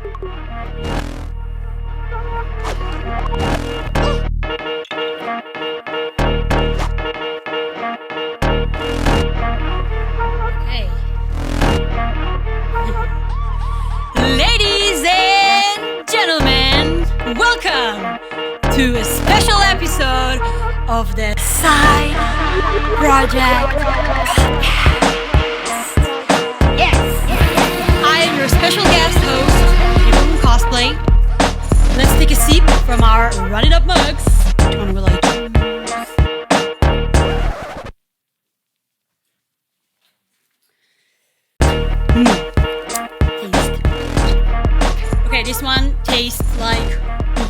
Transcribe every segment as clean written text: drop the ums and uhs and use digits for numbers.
Ladies and gentlemen, welcome to a special episode of the Side Projekt podcast. Yes, I am your special guest host, Paper.Moon.Cosplay. Let's take a sip from our Run It Up mugs. Which one will I choose? Okay, this one tastes like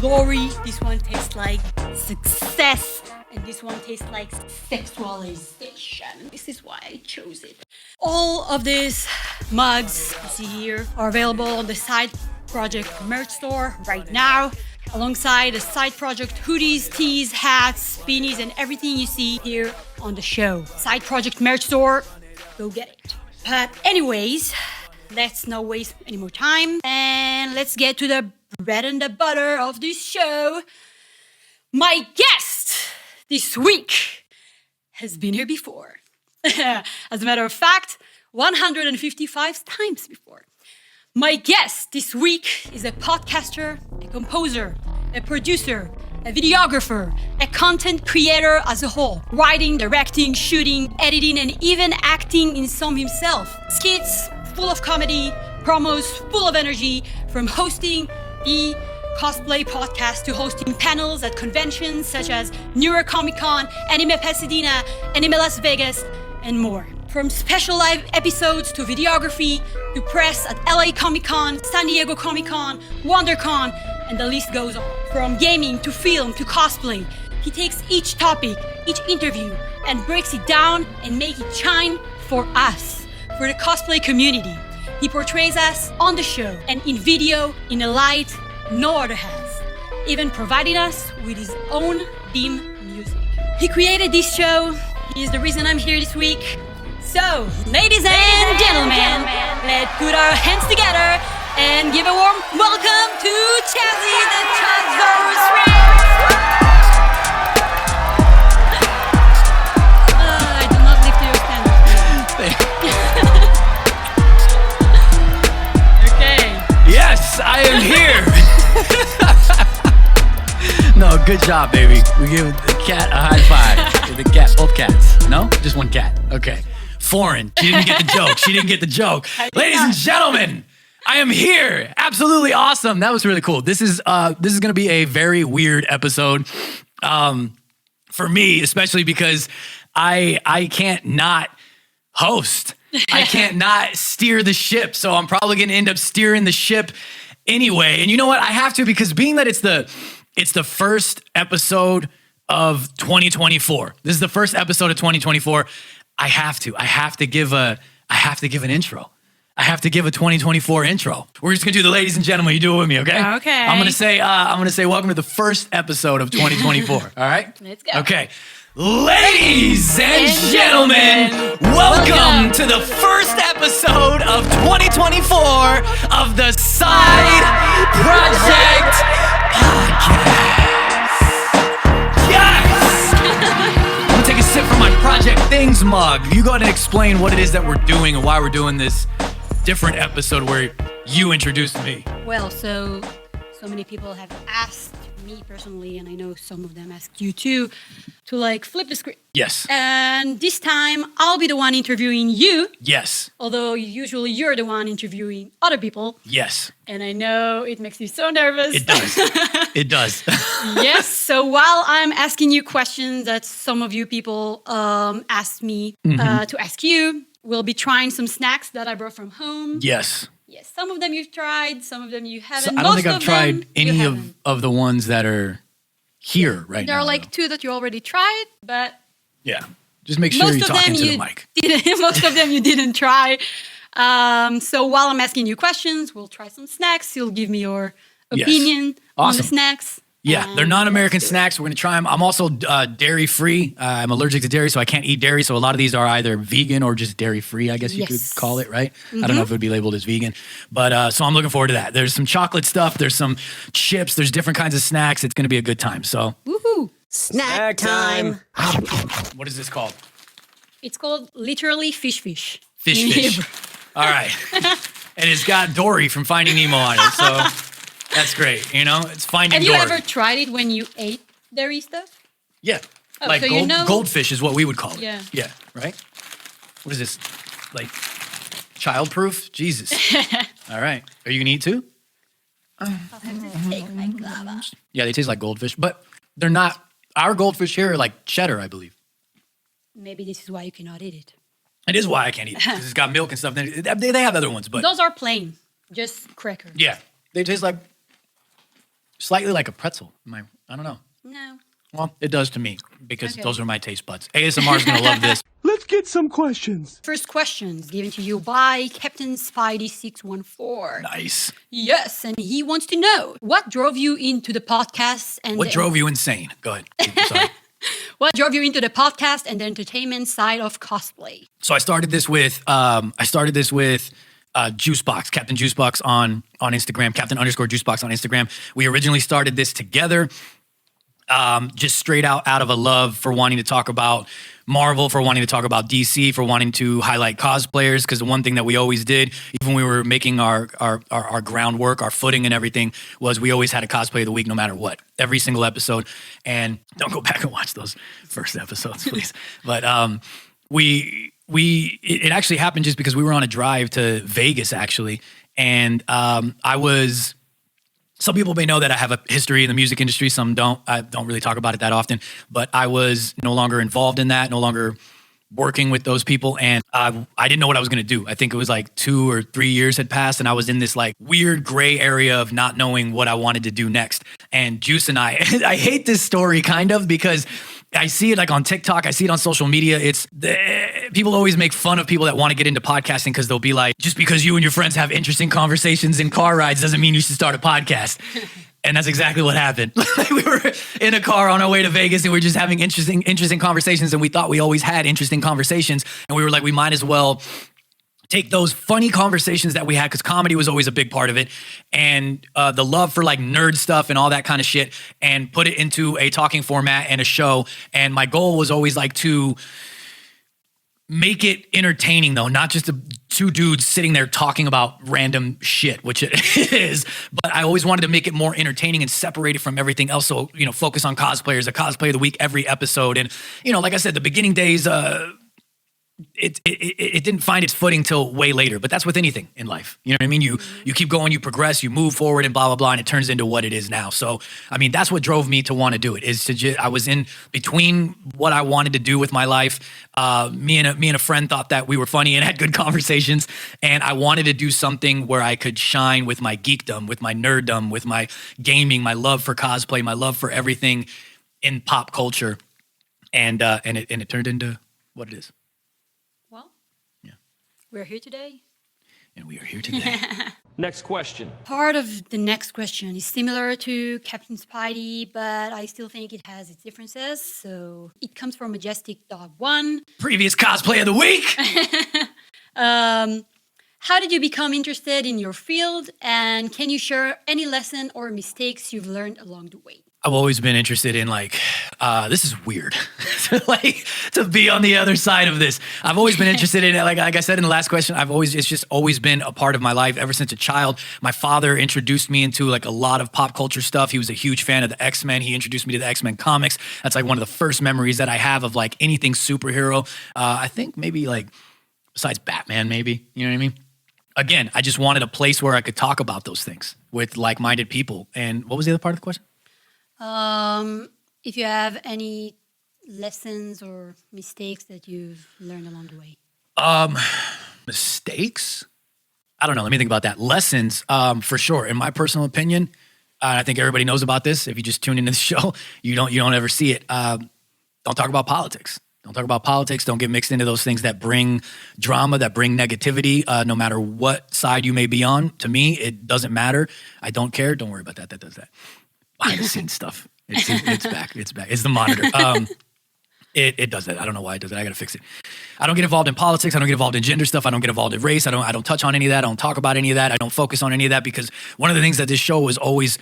glory, this one tastes like success, and this one tastes like sexualization. This is why I chose it. All of these mugs you see here are available on the Side Projekt merch store right now, alongside the Side Projekt hoodies, tees, hats, beanies, and everything you see here on the show. Side Projekt merch store, go get it. But anyways, let's not waste any more time and let's get to the bread and the butter of this show. My guest this week has been here before. As a matter of fact, 155 times before. My guest this week is a podcaster, a composer, a producer, a videographer, a content creator as a whole, writing, directing, shooting, editing, and even acting in some himself. Skits full of comedy, promos full of energy, from hosting the cosplay podcast to hosting panels at conventions such as New York Comic Con, Anime Pasadena, Anime Las Vegas, and more. From special live episodes to videography to press at LA Comic Con, San Diego Comic Con, WonderCon, and the list goes on. From gaming to film to cosplay, he takes each topic, each interview, and breaks it down and makes it shine for us, for the cosplay community. He portrays us on the show and in video in a light no other has, even providing us with his own theme music. He created this show. He is the reason I'm here this week. So, ladies and gentlemen, let's put our hands together and give a warm welcome to Chazzy the Chazzy. I do not lift your stand. Okay. Yes, I am here. No, good job, baby. We give the cat a high five. The cat, both cats. No, just one cat. Okay. Foreign. She didn't get the joke. She didn't get the joke. Ladies and gentlemen, I am here. Absolutely awesome. That was really cool. This is gonna be a very weird episode, for me, especially because I can't not host. I can't not steer the ship. So I'm probably gonna end up steering the ship anyway. And you know what? I have to, because being that it's the first episode of 2024. This is the first episode of 2024. I have to give an intro. I have to give a 2024 intro. We're just gonna do the ladies and gentlemen. You do it with me, okay? Okay. I'm gonna say welcome to the first episode of 2024. All right? Let's go. Okay. Ladies and gentlemen, welcome to the first episode of 2024 of the Side Projekt podcast. Yes! I'm gonna take a sip from my Project Things mug. You go ahead and explain what it is that we're doing and why we're doing this different episode where you introduced me. Well, so many people have asked me personally, and I know some of them asked you too, to like flip the script. Yes. And this time I'll be the one interviewing you. Yes. Although usually you're the one interviewing other people. Yes. And I know it makes you so nervous. It does. It does. Yes. So while I'm asking you questions that some of you people asked me to ask you, we'll be trying some snacks that I brought from home. Yes. Yes, some of them you've tried, some of them you haven't. So I don't think I've tried any of the ones that are here right now. There are like two that you already tried, but yeah, just make sure you're talking to the mic. Most of them you didn't try. So while I'm asking you questions, we'll try some snacks. You'll give me your opinion on the snacks. Yeah, they're non-American snacks. We're going to try them. I'm also dairy-free. I'm allergic to dairy, so I can't eat dairy. So a lot of these are either vegan or just dairy-free, I guess you could call it, right? I don't know if it would be labeled as vegan. But so I'm looking forward to that. There's some chocolate stuff. There's some chips. There's different kinds of snacks. It's going to be a good time. So, woohoo! Snack time. What is this called? It's called literally fish. Fish. All right. And it's got Dory from Finding Nemo on it. So that's great. You know, it's Finding Dory. Have you ever tried it when you ate dairy stuff? Yeah. Oh, like so goldfish is what we would call it. Yeah. Yeah, right? What is this? Like childproof? Jesus. All right. Are you going to eat too? I'll have to take my glove off. Yeah, they taste like goldfish, but they're not. Our goldfish here are like cheddar, I believe. Maybe this is why you cannot eat it. It is why I can't eat it, because it's got milk and stuff. They have other ones, but those are plain, just cracker. yeah, they taste like slightly like a pretzel. I don't know. No. Well, it does to me, because those are my taste buds. ASMR is going to love this. Let's get some questions. First questions given to you by Captain Spidey614. Nice. Yes, and he wants to know, what drove you into the podcast and What drove you insane? Go ahead. Sorry. What drove you into the podcast and the entertainment side of cosplay? So I started this with Juicebox, Captain Juicebox on Instagram, Captain_Juicebox on Instagram. We originally started this together, just straight out of a love for wanting to talk about Marvel, for wanting to talk about DC, for wanting to highlight cosplayers. Because the one thing that we always did, even when we were making our groundwork, our footing and everything, was we always had a cosplay of the week no matter what. Every single episode. And don't go back and watch those first episodes, please. But it actually happened just because we were on a drive to Vegas, actually. And some people may know that I have a history in the music industry. Some don't. I don't really talk about it that often. But I was no longer involved in that, no longer working with those people. And I didn't know what I was going to do. I think it was like 2 or 3 years had passed. And I was in this like weird gray area of not knowing what I wanted to do next. And Juice and I hate this story kind of, because I see it like on TikTok. I see it on social media. People always make fun of people that want to get into podcasting, because they'll be like, just because you and your friends have interesting conversations in car rides doesn't mean you should start a podcast. And that's exactly what happened. We were in a car on our way to Vegas, and we were just having interesting conversations. And we thought we always had interesting conversations. And we were like, we might as well take those funny conversations that we had, because comedy was always a big part of it, and the love for like nerd stuff and all that kind of shit, and put it into a talking format and a show. And my goal was always like to make it entertaining, though, not just two dudes sitting there talking about random shit, which it is, but I always wanted to make it more entertaining and separate it from everything else. So, focus on cosplayers, a cosplay of the week every episode. And, like I said, the beginning days, it didn't find its footing till way later, but that's with anything in life. You know what I mean? You keep going, you progress, you move forward, and blah, blah, blah, and it turns into what it is now. So, I mean, that's what drove me to want to do it, is I was in between what I wanted to do with my life. Me and a friend thought that we were funny and had good conversations, and I wanted to do something where I could shine with my geekdom, with my nerddom, with my gaming, my love for cosplay, my love for everything in pop culture, and it turned into what it is. We're here today. And we are here today. Next question. Part of the next question is similar to Captain Spidey, but I still think it has its differences. So it comes from Majestic Dog 1. Previous cosplay of the week. How did you become interested in your field? And can you share any lesson or mistakes you've learned along the way? I've always been interested in this is weird, to be on the other side of this. I've always been interested in it. Like I said in the last question, it's just always been a part of my life ever since a child. My father introduced me into like a lot of pop culture stuff. He was a huge fan of the X-Men. He introduced me to the X-Men comics. That's like one of the first memories that I have of like anything superhero. I think maybe like besides Batman, maybe, you know what I mean? Again, I just wanted a place where I could talk about those things with like-minded people. And what was the other part of the question? If you have any lessons or mistakes that you've learned along the way. Mistakes? I don't know. Let me think about that. Lessons, for sure. In my personal opinion, I think everybody knows about this. If you just tune into the show, you don't ever see it. Don't talk about politics. Don't talk about politics. Don't get mixed into those things that bring drama, that bring negativity, no matter what side you may be on. To me, it doesn't matter. I don't care. Don't worry about that. That does that. behind the scenes stuff. It's back. It's back. It's the monitor. It does that. I don't know why it does it. I got to fix it. I don't get involved in politics. I don't get involved in gender stuff. I don't get involved in race. I don't touch on any of that. I don't talk about any of that. I don't focus on any of that because one of the things that this show was always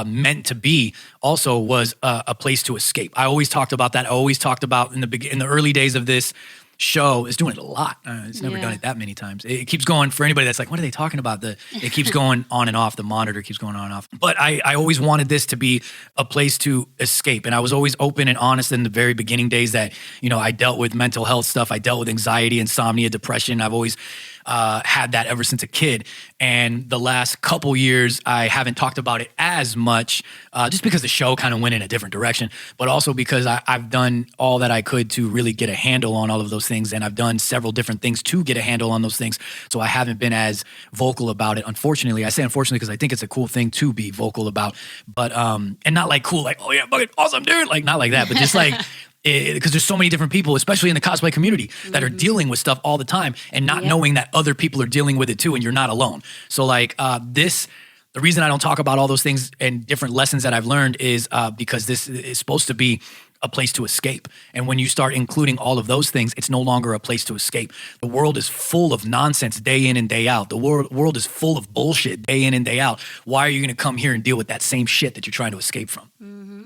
meant to be also was a place to escape. I always talked about that. I always talked about in the early days of this show. It's doing it a lot. It's never done it that many times. It keeps going for anybody that's like, what are they talking about? It keeps going on and off. The monitor keeps going on and off. But I always wanted this to be a place to escape. And I was always open and honest in the very beginning days that, I dealt with mental health stuff. I dealt with anxiety, insomnia, depression. I've always had that ever since a kid. And the last couple years, I haven't talked about it as much just because the show kind of went in a different direction, but also because I've done all that I could to really get a handle on all of those things. And I've done several different things to get a handle on those things. So I haven't been as vocal about it. Unfortunately, I say unfortunately because I think it's a cool thing to be vocal about, but, and not like cool, like, oh yeah, fucking awesome, dude. Like not like that, but just like, because there's so many different people, especially in the cosplay community, that are dealing with stuff all the time and not knowing that other people are dealing with it too, and you're not alone. So like the reason I don't talk about all those things and different lessons that I've learned is because this is supposed to be a place to escape. And when you start including all of those things, it's no longer a place to escape. The world is full of nonsense day in and day out. The world is full of bullshit day in and day out. Why are you going to come here and deal with that same shit that you're trying to escape from?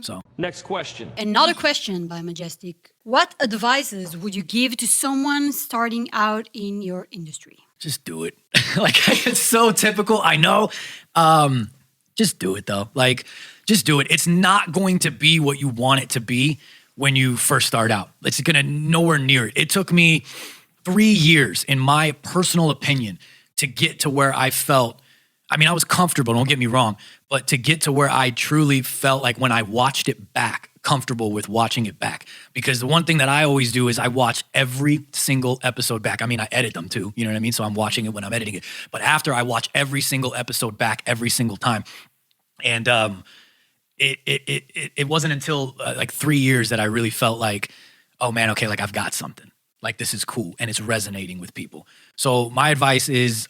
So Next question. Another question by Majestic. What advices would you give to someone starting out in your industry? just do it. Like, it's so typical. I know. Just do it though. Like, just do it. It's not going to be what you want it to be when you first start out. It's gonna nowhere near it. It took me 3 years, in my personal opinion, to get to where I felt. I mean, I was comfortable, don't get me wrong, but to get to where I truly felt like when I watched it back, comfortable with watching it back. Because the one thing that I always do is I watch every single episode back. I mean, I edit them too, you know what I mean? So I'm watching it when I'm editing it. But after, I watch every single episode back every single time. And it wasn't until like 3 years that I really felt like, oh man, okay, like I've got something. Like, this is cool and it's resonating with people. So my advice is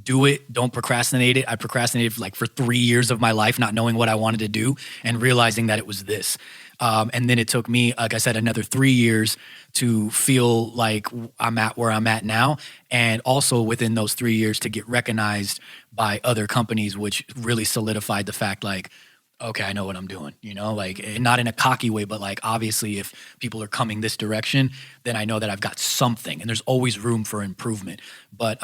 do it. Don't procrastinate it. I procrastinated for 3 years of my life, not knowing what I wanted to do and realizing that it was this. And then it took me, like I said, another 3 years to feel like I'm at where I'm at now. And also within those 3 years to get recognized by other companies, which really solidified the fact like, okay, I know what I'm doing, you know, like not in a cocky way, but like obviously if people are coming this direction, then I know that I've got something and there's always room for improvement. But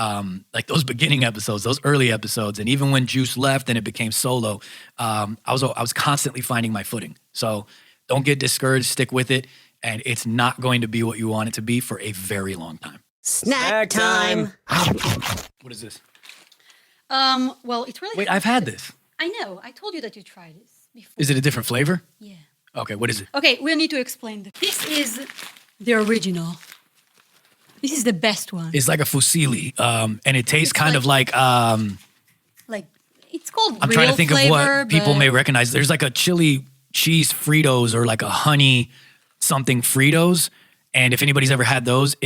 like those beginning episodes, those early episodes, and even when Juice left and it became solo, I was constantly finding my footing. So don't get discouraged, stick with it. And it's not going to be what you want it to be for a very long time. Snack time. What is this? Well, it's really... Wait, I've had this. I know. I told you that you tried this before. Is it a different flavor? Yeah. Okay, what is it? Okay, we'll need to explain this. This is the original. This is the best one. It's like a fusilli, and it tastes kind of like it's called I'm real trying to think flavor, of what people but- may recognize. There's like a chili cheese Fritos or like a honey something Fritos, and if anybody's ever had those,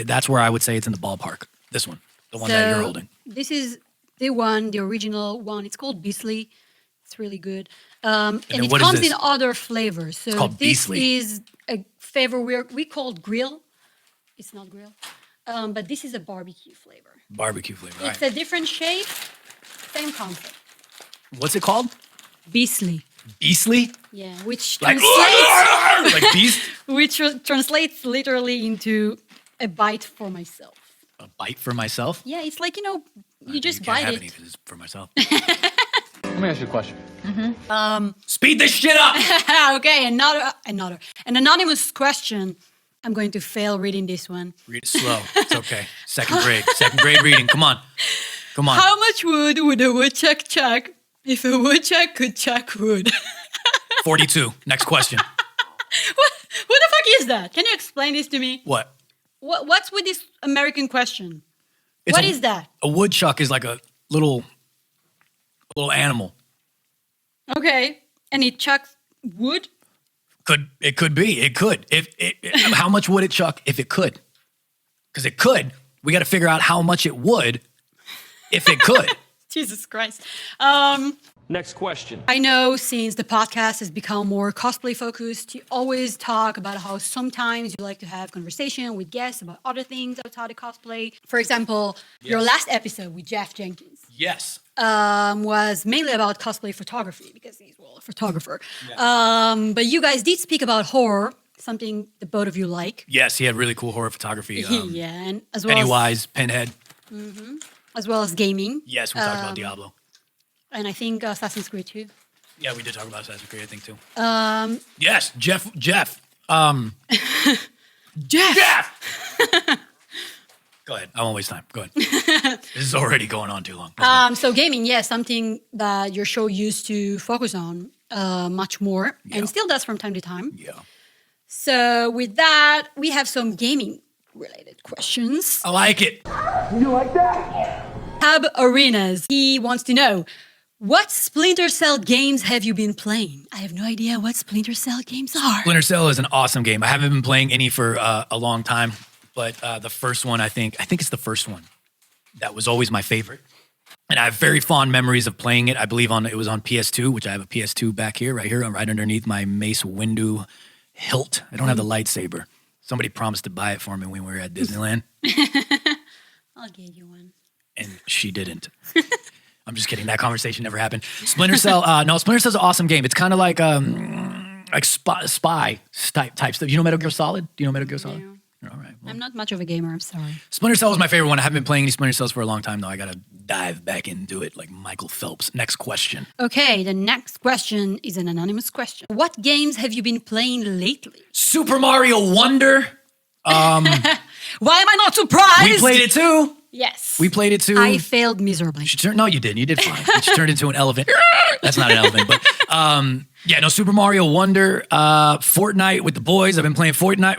that's where I would say it's in the ballpark. This one, the one that you're holding. This is the one, the original one. It's called Beasley. It's really good. And it what is comes this? in other flavors. So called this Beasley. is a flavor we called grill. It's not grill. But this is a barbecue flavor. Barbecue flavor. All It's right. a different shape, same concept. What's it called? Beasley. Beastly? Yeah, which Like, translates, like beast? translates literally into a bite for myself. A bite for myself? Yeah, it's like, you just can't bite have it. any 'cause it's for myself. Let me ask you a question. Speed this shit up! Okay, an anonymous question. I'm going to fail reading this one. Read it slow. It's okay. Second grade reading. Come on. How much wood would a woodchuck chuck if a woodchuck could chuck wood? 42. Next question. What the fuck is that? Can you explain this to me? What? What's with this American question? It's What is that? A woodchuck is like a little animal. Okay, and it chucks wood? It could be. It could. How much would it chuck if it could? Because it could. We got to figure out how much it would if it could. Jesus Christ. Next question. I know since the podcast has become more cosplay focused, you always talk about how sometimes you like to have conversation with guests about other things outside of cosplay. For example, your last episode with Jeff Jenkins Yes. was mainly about cosplay photography because he's, well, a photographer. Yeah. But you guys did speak about horror, something the both of you like. Yes, he had really cool horror photography. Yeah, and as well Pennywise, Pinhead. as well as gaming. Yes, we talked about Diablo. And I think Assassin's Creed too. Yeah, we did talk about Assassin's Creed, I think, too. Yes, Jeff. Jeff. Go ahead. I won't waste time. Go ahead. This is already going on too long. So gaming, yes, something that your show used to focus on much more and still does from time to time. Yeah. So with that, we have some gaming related questions. I like it. You like that? Tab Arenas, he wants to know, what Splinter Cell games have you been playing? I have no idea what Splinter Cell games are. Splinter Cell is an awesome game. I haven't been playing any for a long time, but the first one, I think it's the first one that was always my favorite. And I have very fond memories of playing it. I believe it was on PS2, which I have a PS2 back here, right underneath my Mace Windu hilt. I don't have the lightsaber. Somebody promised to buy it for me when we were at Disneyland. I'll get you one. And she didn't. I'm just kidding. That conversation never happened. Splinter Cell, no, Splinter Cell's an awesome game. It's kind of like spy type stuff. You know Metal Gear Solid? Do you know Metal Gear Solid? No. All right. Well, I'm not much of a gamer, I'm sorry. Splinter Cell was my favorite one. I haven't been playing any Splinter Cells for a long time, though. I got to dive back into it like Michael Phelps. Next question. Okay, the next question is an anonymous question. What games have you been playing lately? Super Mario Wonder. Why am I not surprised? We played it too. Yes. We played it too. I failed miserably. No, you didn't. You did fine. She turned into an elephant. That's not an elephant, but yeah, no, Super Mario Wonder, Fortnite with the boys. I've been playing Fortnite.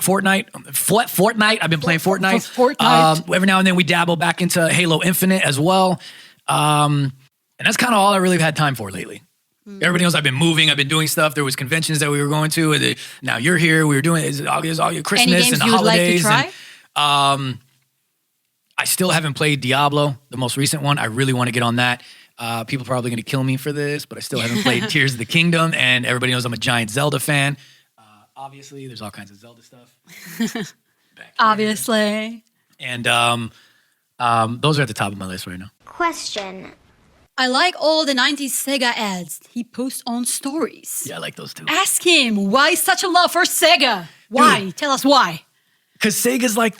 I've been playing Fortnite. Fortnite. Every now and then we dabble back into Halo Infinite as well. And that's kind of all I really had time for lately. Everybody knows I've been moving. I've been doing stuff. There was conventions that we were going to. Now you're here. We were doing all your Christmas and the holidays. Like to try? And, I still haven't played Diablo, the most recent one. I really want to get on that. People are probably going to kill me for this, but I still haven't played Tears of the Kingdom, and everybody knows I'm a giant Zelda fan. Obviously, there's all kinds of Zelda stuff. Obviously. And those are at the top of my list right now. Question. I like all the 90s Sega ads he posts on stories. Yeah, I like those too. Ask him, why such a love for Sega? Why? Dude. Tell us why. Because Sega's like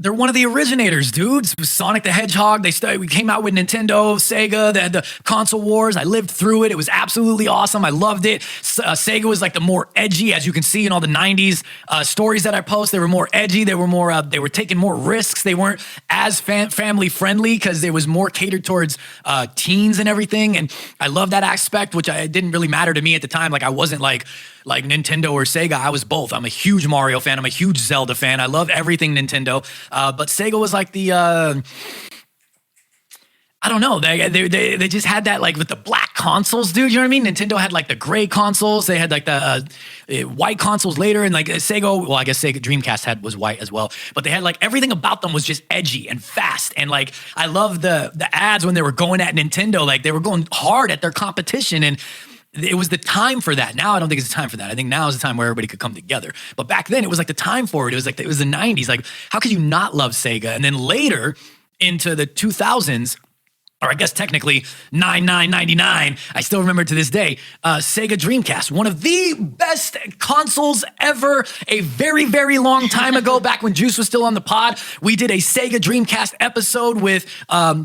they're one of the originators, dudes. Sonic the Hedgehog. We came out with Nintendo, Sega. They had the console wars. I lived through it. It was absolutely awesome. I loved it. Sega was like the more edgy, as you can see in all the '90s stories that I post. They were more edgy. They were more. They were taking more risks. They weren't as family friendly because it was more catered towards teens and everything. And I love that aspect, which didn't really matter to me at the time. Like I wasn't like Nintendo or Sega. I was both. I'm a huge Mario fan. I'm a huge Zelda fan. I love everything Nintendo. But Sega was like the, I don't know. They just had that like with the black consoles, dude. You know what I mean? Nintendo had like the gray consoles. They had like the white consoles later, and like Sega. Well, I guess Sega Dreamcast was white as well. But they had like everything about them was just edgy and fast. And like I love the ads when they were going at Nintendo. Like they were going hard at their competition and. It was the time for that. Now I don't think it's the time for that. I think now is the time where everybody could come together. But back then it was like the time for it. It was like it was the 90s. Like how could you not love Sega? And then later into the 2000s, or I guess technically 9999, I still remember to this day, Sega Dreamcast, one of the best consoles ever. A very, very long time ago, back when Juice was still on the pod, we did a Sega Dreamcast episode with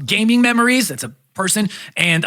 Gaming Memories. That's a person. And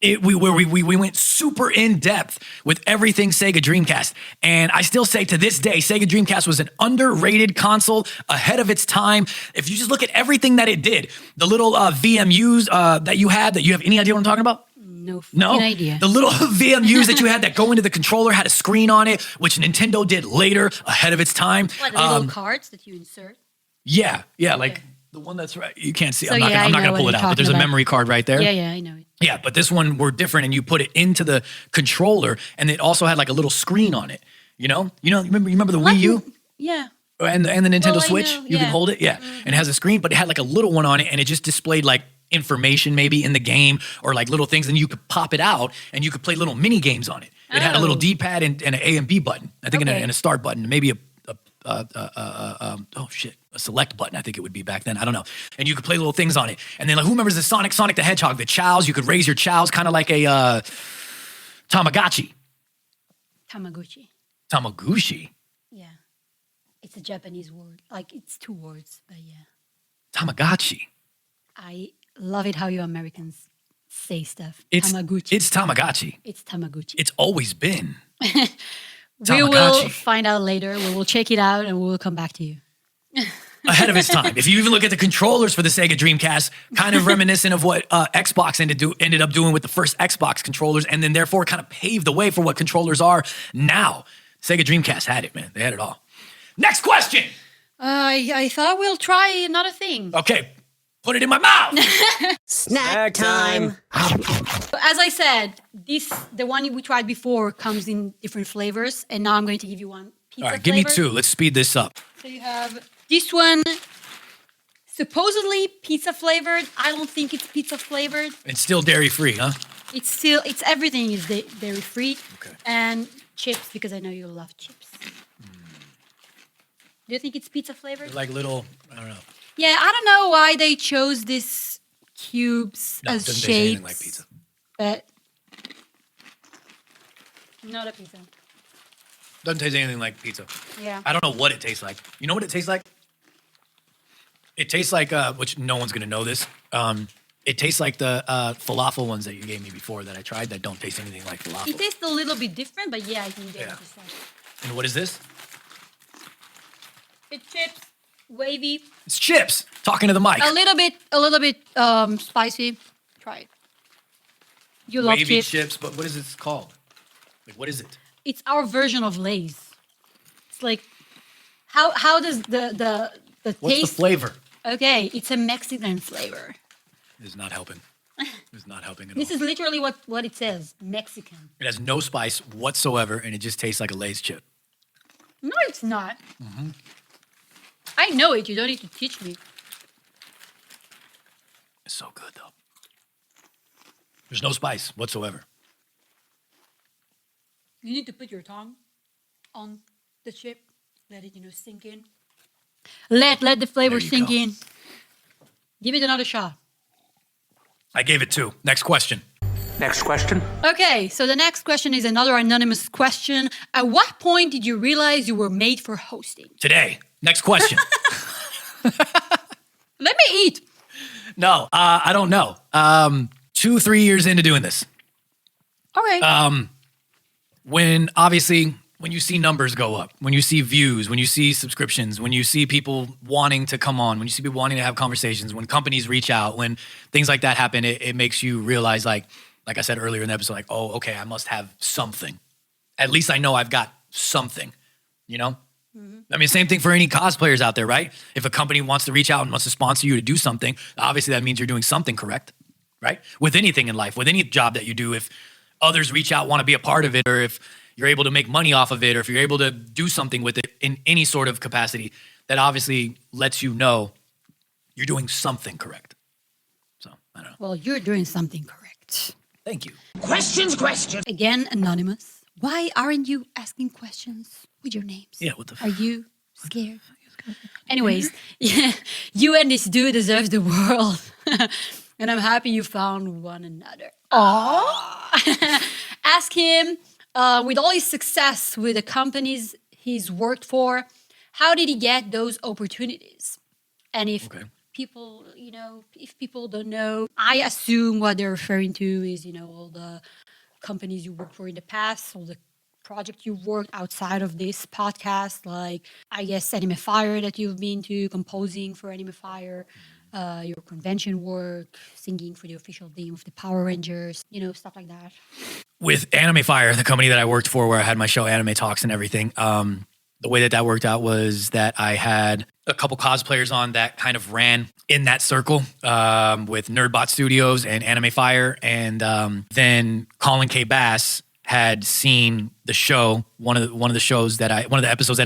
we went super in depth with everything Sega Dreamcast. And I still say to this day, Sega Dreamcast was an underrated console ahead of its time. If you just look at everything that it did, the little VMUs that you have any idea what I'm talking about? No idea. The little VMUs that you had that go into the controller had a screen on it, which Nintendo did later ahead of its time. What, the little cards that you insert? Yeah, like the one that's right. You can't see. So I'm not gonna pull it out, but there's a memory card right there. Yeah, I know it. Yeah, but this one were different, and you put it into the controller, and it also had like a little screen on it. You remember the Wii U? Yeah. And the Nintendo Well, Switch, know, you can hold it, and it has a screen, but it had like a little one on it, and it just displayed like information maybe in the game or like little things, and you could pop it out and you could play little mini games on it. It had a little D-pad and an A and B button. I think and a start button, maybe a select button. I think it would be back then. I don't know. And you could play little things on it. And then like, who remembers the Sonic the Hedgehog, the chows? You could raise your chows, kind of like a Tamagotchi. Tamaguchi. Yeah. It's a Japanese word. Like, it's 2 words, but yeah. Tamagotchi. I love it how you Americans say stuff. It's Tamaguchi. It's Tamagotchi. It's Tamaguchi. It's always been. We will find out later. We will check it out and we will come back to you. Ahead of its time. If you even look at the controllers for the Sega Dreamcast, kind of reminiscent of what Xbox ended up doing with the first Xbox controllers, and then therefore kind of paved the way for what controllers are now. Sega Dreamcast had it, man. They had it all. Next question. I thought we'll try another thing. Okay, put it in my mouth. Snack time. As I said, the one we tried before comes in different flavors, and now I'm going to give you one pizza All right, give me flavor. 2. Let's speed this up. So you have this one, supposedly pizza flavored. I don't think it's pizza flavored. It's still dairy-free, huh? It's everything is dairy free. Okay. And chips, because I know you love chips. Do you think it's pizza flavored? They're like little, I don't know. Yeah, I don't know why they chose this cubes No, it as doesn't taste shapes. anything like pizza. But not a pizza. Doesn't taste anything like pizza. Yeah. I don't know what it tastes like. You know what it tastes like? It tastes like, which no one's going to know this. It tastes like the falafel ones that you gave me before that I tried that don't taste anything like falafel. It tastes a little bit different, but yeah, I think they're Yeah. the same. And what is this? It's chips, wavy, It's chips. Talking to the mic. a little bit spicy. Try it. You love Wavy chips. chips, but what is it called? Like, what is it? It's our version of Lay's. It's like how does the What's taste? the flavor? Okay, it's a Mexican flavor. It's not helping. It's not helping at This all. is literally what it says, Mexican. It has no spice whatsoever, and it just tastes like a Lay's chip. No, it's not. I know it. You don't need to teach me. It's so good, though. There's no spice whatsoever. You need to put your tongue on the chip. Let it, sink in. Let the flavor There you sink go. in. Give it another shot. I gave it 2. Next question. Next question. Okay, so the next question is another anonymous question. At what point did you realize you were made for hosting? Today. Next question. Let me eat. No, I don't know. 2-3 years into doing this. Okay. When you see numbers go up, when you see views, when you see subscriptions, when you see people wanting to come on, when you see people wanting to have conversations, when companies reach out, when things like that happen, it makes you realize, like I said earlier in the episode, like, oh, okay, I must have something. At least I know I've got something, I mean, same thing for any cosplayers out there, right? If a company wants to reach out and wants to sponsor you to do something, obviously that means you're doing something correct, right? With anything in life, with any job that you do, if others reach out, want to be a part of it, or if you're able to make money off of it, or if you're able to do something with it in any sort of capacity, that obviously lets you know you're doing something correct. So, I don't know. Well, you're doing something correct. Thank you. Questions. Again, anonymous. Why aren't you asking questions with your names? Yeah, what the Are you scared? Anyways, yeah, you and this dude deserve the world. And I'm happy you found one another. Aww. Ask him, with all his success with the companies he's worked for, how did he get those opportunities? And if people, if people don't know, I assume what they're referring to is, all the companies you worked for in the past, all the project you worked outside of this podcast, like, I guess, Anime Fire that you've been to, composing for Anime Fire, your convention work, singing for the official theme of the Power Rangers, stuff like that. With Anime Fire, the company that I worked for where I had my show Anime Talks and everything, the way that worked out was that I had a couple cosplayers on that kind of ran in that circle with Nerdbot Studios and Anime Fire. And then Colin K. Bass had seen the show, one of the episodes that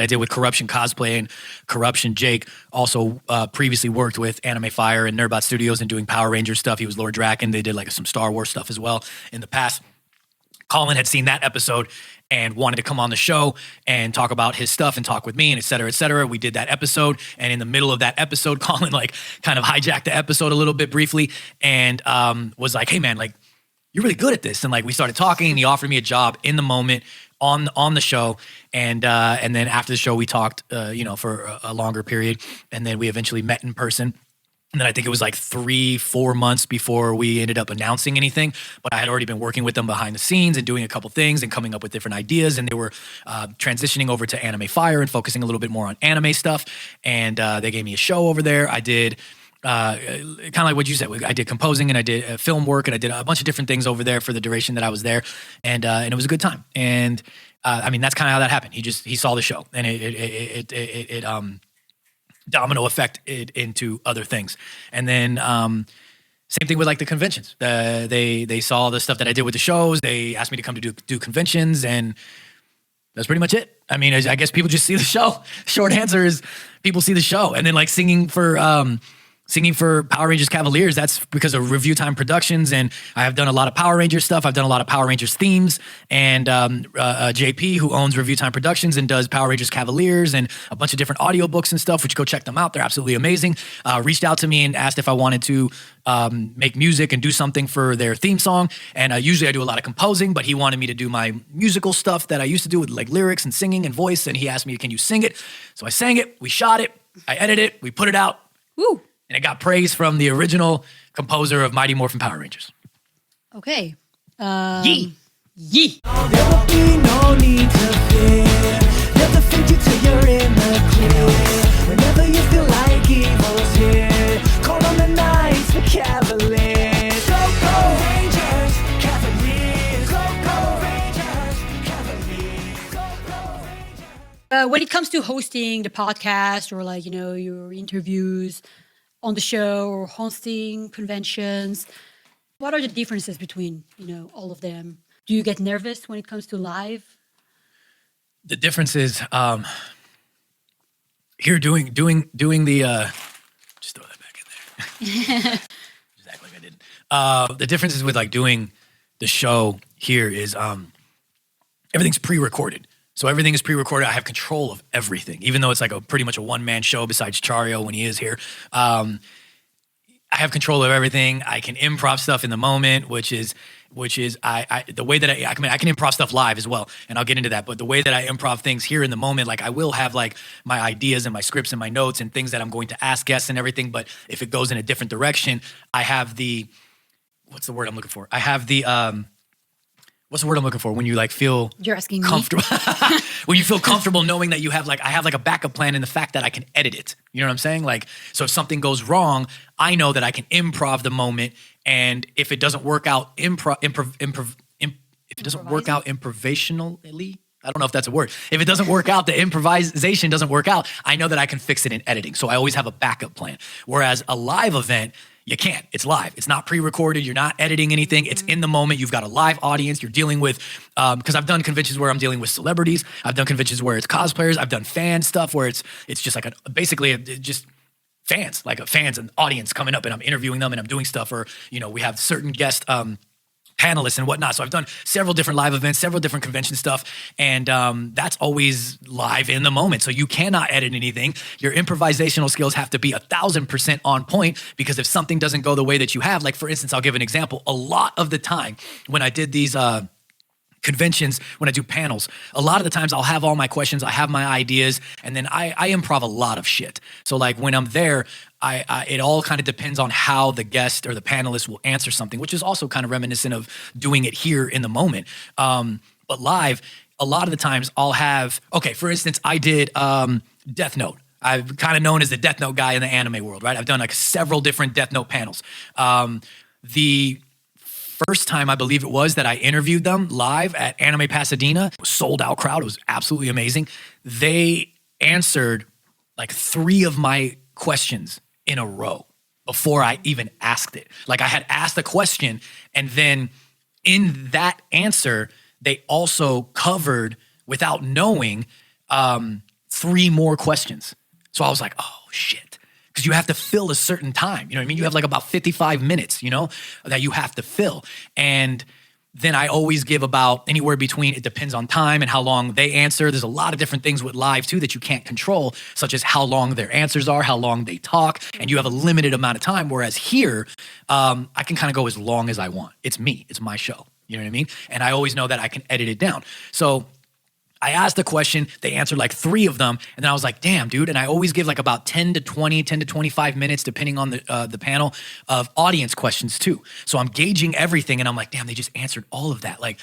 I did with Corruption Cosplay, and Corruption Jake also previously worked with Anime Fire and Nerdbot Studios and doing Power Ranger stuff. He was Lord Draken. They did like some Star Wars stuff as well in the past. Colin had seen that episode and wanted to come on the show and talk about his stuff and talk with me and et cetera, et cetera. We did that episode. And in the middle of that episode, Colin like kind of hijacked the episode a little bit briefly and was like, hey man, like, you're really good at this. And like, we started talking and he offered me a job in the moment on the show. And then after the show, we talked, for a longer period. And then we eventually met in person. And then I think it was like 3-4 months before we ended up announcing anything. But I had already been working with them behind the scenes and doing a couple things and coming up with different ideas. And they were transitioning over to Anime Fire and focusing a little bit more on anime stuff. And they gave me a show over there. I did kind of like what you said. I did composing and I did film work and I did a bunch of different things over there for the duration that I was there, and it was a good time. And I mean, that's kind of how that happened. He saw the show and it domino effect it into other things, and then same thing with like the conventions. They saw the stuff that I did with the shows. They asked me to come to do conventions, and that's pretty much it. I mean, I guess people just see the show. Short answer is people see the show, and then like singing for Power Rangers Cavaliers, that's because of Review Time Productions, and I have done a lot of Power Rangers stuff. I've done a lot of Power Rangers themes, and JP, who owns Review Time Productions and does Power Rangers Cavaliers and a bunch of different audiobooks and stuff, which go check them out. They're absolutely amazing. Reached out to me and asked if I wanted to make music and do something for their theme song. And usually I do a lot of composing, but he wanted me to do my musical stuff that I used to do with like lyrics and singing and voice, and he asked me, can you sing it? So I sang it, we shot it, I edited it, we put it out. Woo! And it got praise from the original composer of Mighty Morphin Power Rangers. Okay. Yee. Yee. There will be no need to fear. Never fade you till you're in the clear. Whenever you feel like evil's here, call on the Knights, the Cavaliers. Go Rangers, Cavaliers. Go Rangers, Cavaliers. Go Rangers. When it comes to hosting the podcast or like, your interviews on the show or hosting conventions, what are the differences between, all of them? Do you get nervous when it comes to live? The difference is here doing the just throw that back in there. Just act like I didn't. The difference is with like doing the show here is everything's pre-recorded. So everything is pre-recorded. I have control of everything, even though it's like pretty much a one-man show besides Chario when he is here. I have control of everything. I can improv stuff in the moment, which is the way that I can improv stuff live as well, and I'll get into that. But the way that I improv things here in the moment, like I will have like my ideas and my scripts and my notes and things that I'm going to ask guests and everything. But if it goes in a different direction, I have the what's the word I'm looking for? I have the what's the word I'm looking for? When you like feel You're asking comfortable, when you feel comfortable knowing that I have like a backup plan in the fact that I can edit it. You know what I'm saying? Like, so if something goes wrong, I know that I can improv the moment. And if it doesn't work out if it doesn't work out improvisationally, I don't know if that's a word. If it doesn't work out, the improvisation doesn't work out, I know that I can fix it in editing. So I always have a backup plan. Whereas a live event, you can't. It's live. It's not pre-recorded. You're not editing anything. It's in the moment. You've got a live audience. You're dealing with, because I've done conventions where I'm dealing with celebrities. I've done conventions where it's cosplayers. I've done fan stuff where it's just like just fans, like fans and audience coming up, and I'm interviewing them and I'm doing stuff. Or we have certain guest panelists and whatnot. So I've done several different live events, several different convention stuff, and that's always live in the moment. So you cannot edit anything. Your improvisational skills have to be 1,000% on point, because if something doesn't go the way that you have, like for instance, I'll give an example. A lot of the time when I did these conventions, when I do panels, a lot of the times I'll have all my questions, I have my ideas, and then I improv a lot of shit. So like when I'm there, it all kind of depends on how the guest or the panelist will answer something, which is also kind of reminiscent of doing it here in the moment. But live, a lot of the times I'll have, for instance, I did Death Note. I'm kind of known as the Death Note guy in the anime world, right? I've done like several different Death Note panels. The first time, I believe it was, that I interviewed them live at Anime Pasadena, sold out crowd. It was absolutely amazing. They answered like 3 of my questions in a row before I even asked it. Like I had asked a question, and then in that answer, they also covered, without knowing, 3 more questions. So I was like, oh shit. Because you have to fill a certain time. You know what I mean? You have like about 55 minutes, that you have to fill. And then I always give about anywhere between, it depends on time and how long they answer. There's a lot of different things with live too that you can't control, such as how long their answers are, how long they talk, and you have a limited amount of time. Whereas here, I can kind of go as long as I want. It's me, it's my show. You know what I mean? And I always know that I can edit it down. So I asked the question, they answered like 3 of them, and then I was like, damn, dude. And I always give like about 10 to 25 minutes, depending on the panel, of audience questions too. So I'm gauging everything, and I'm like, damn, they just answered all of that. Like,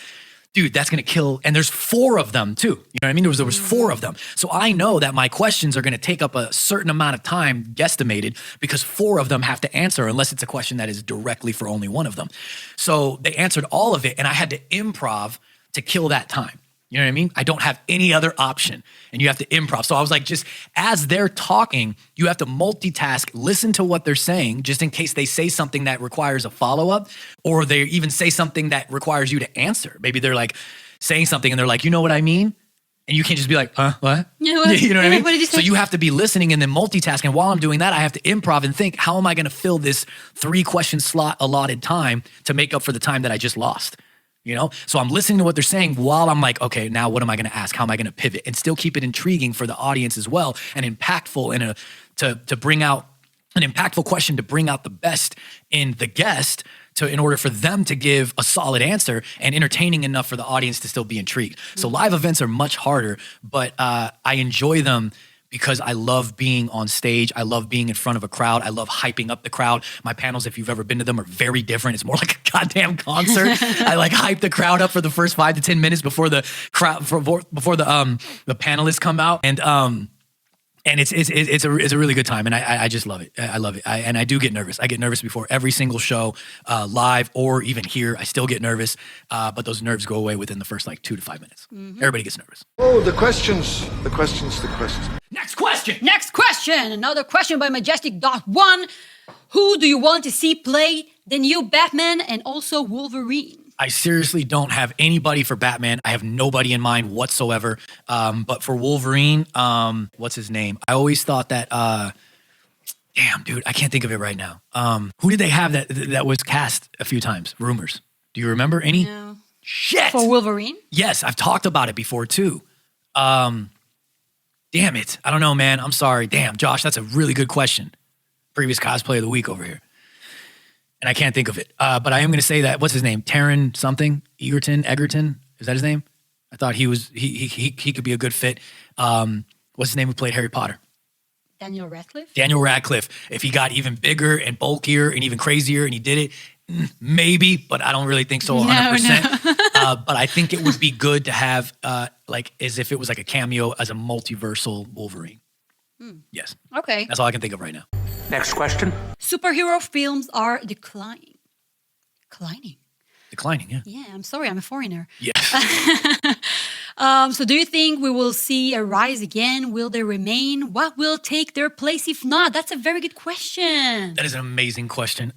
dude, that's gonna kill. And there's 4 of them too. You know what I mean? There was 4 of them. So I know that my questions are gonna take up a certain amount of time, guesstimated, because 4 of them have to answer, unless it's a question that is directly for only one of them. So they answered all of it, and I had to improv to kill that time. You know what I mean? I don't have any other option, and you have to improv. So I was like, just as they're talking, you have to multitask, listen to what they're saying, just in case they say something that requires a follow-up, or they even say something that requires you to answer. Maybe they're like saying something and they're like, you know what I mean? And you can't just be like, huh, what? Yeah, what? You know what I mean? What did you say? So you have to be listening and then multitasking. While I'm doing that, I have to improv and think, how am I gonna fill this 3-question slot allotted time to make up for the time that I just lost? So I'm listening to what they're saying while I'm like, okay, now what am I going to ask? How am I going to pivot and still keep it intriguing for the audience as well, and impactful to bring out an impactful question, to bring out the best in the guest, in order for them to give a solid answer, and entertaining enough for the audience to still be intrigued. So live events are much harder, but I enjoy them because I love being on stage. I love being in front of a crowd. I love hyping up the crowd. My panels, if you've ever been to them, are very different. It's more like a goddamn concert. I like hype the crowd up for the first 5 to 10 minutes before the crowd, before the panelists come out. And it's a really good time, and I just love it. I love it. And I do get nervous. I get nervous before every single show, live or even here. I still get nervous, but those nerves go away within the first like 2 to 5 minutes. Everybody gets nervous. Oh, the questions. Next question. Next question. Another question by Majestic.1. Who do you want to see play the new Batman and also Wolverine? I seriously don't have anybody for Batman. I have nobody in mind whatsoever. But for Wolverine, what's his name? I always thought that, damn, dude, I can't think of it right now. Who did they have that was cast a few times? Rumors. Do you remember any? No. Shit. For Wolverine? Yes, I've talked about it before too. Damn it. I don't know, man. I'm sorry. Damn, Josh, that's a really good question. Previous cosplay of the week over here. And I can't think of it. But I am going to say that, what's his name? Taron something? Egerton? Is that his name? I thought he could be a good fit. What's his name who played Harry Potter? Daniel Radcliffe? Daniel Radcliffe. If he got even bigger and bulkier and even crazier and he did it, maybe, but I don't really think so 100%. No. But I think it would be good to have, like, as if it was like a cameo as a multiversal Wolverine. Yes. Okay. That's all I can think of right now. Next question. Superhero films are declining. Declining, yeah. Yeah, I'm sorry, I'm a foreigner. Yes. So do you think we will see a rise again? Will they remain? What will take their place if not? That's a very good question. That is an amazing question.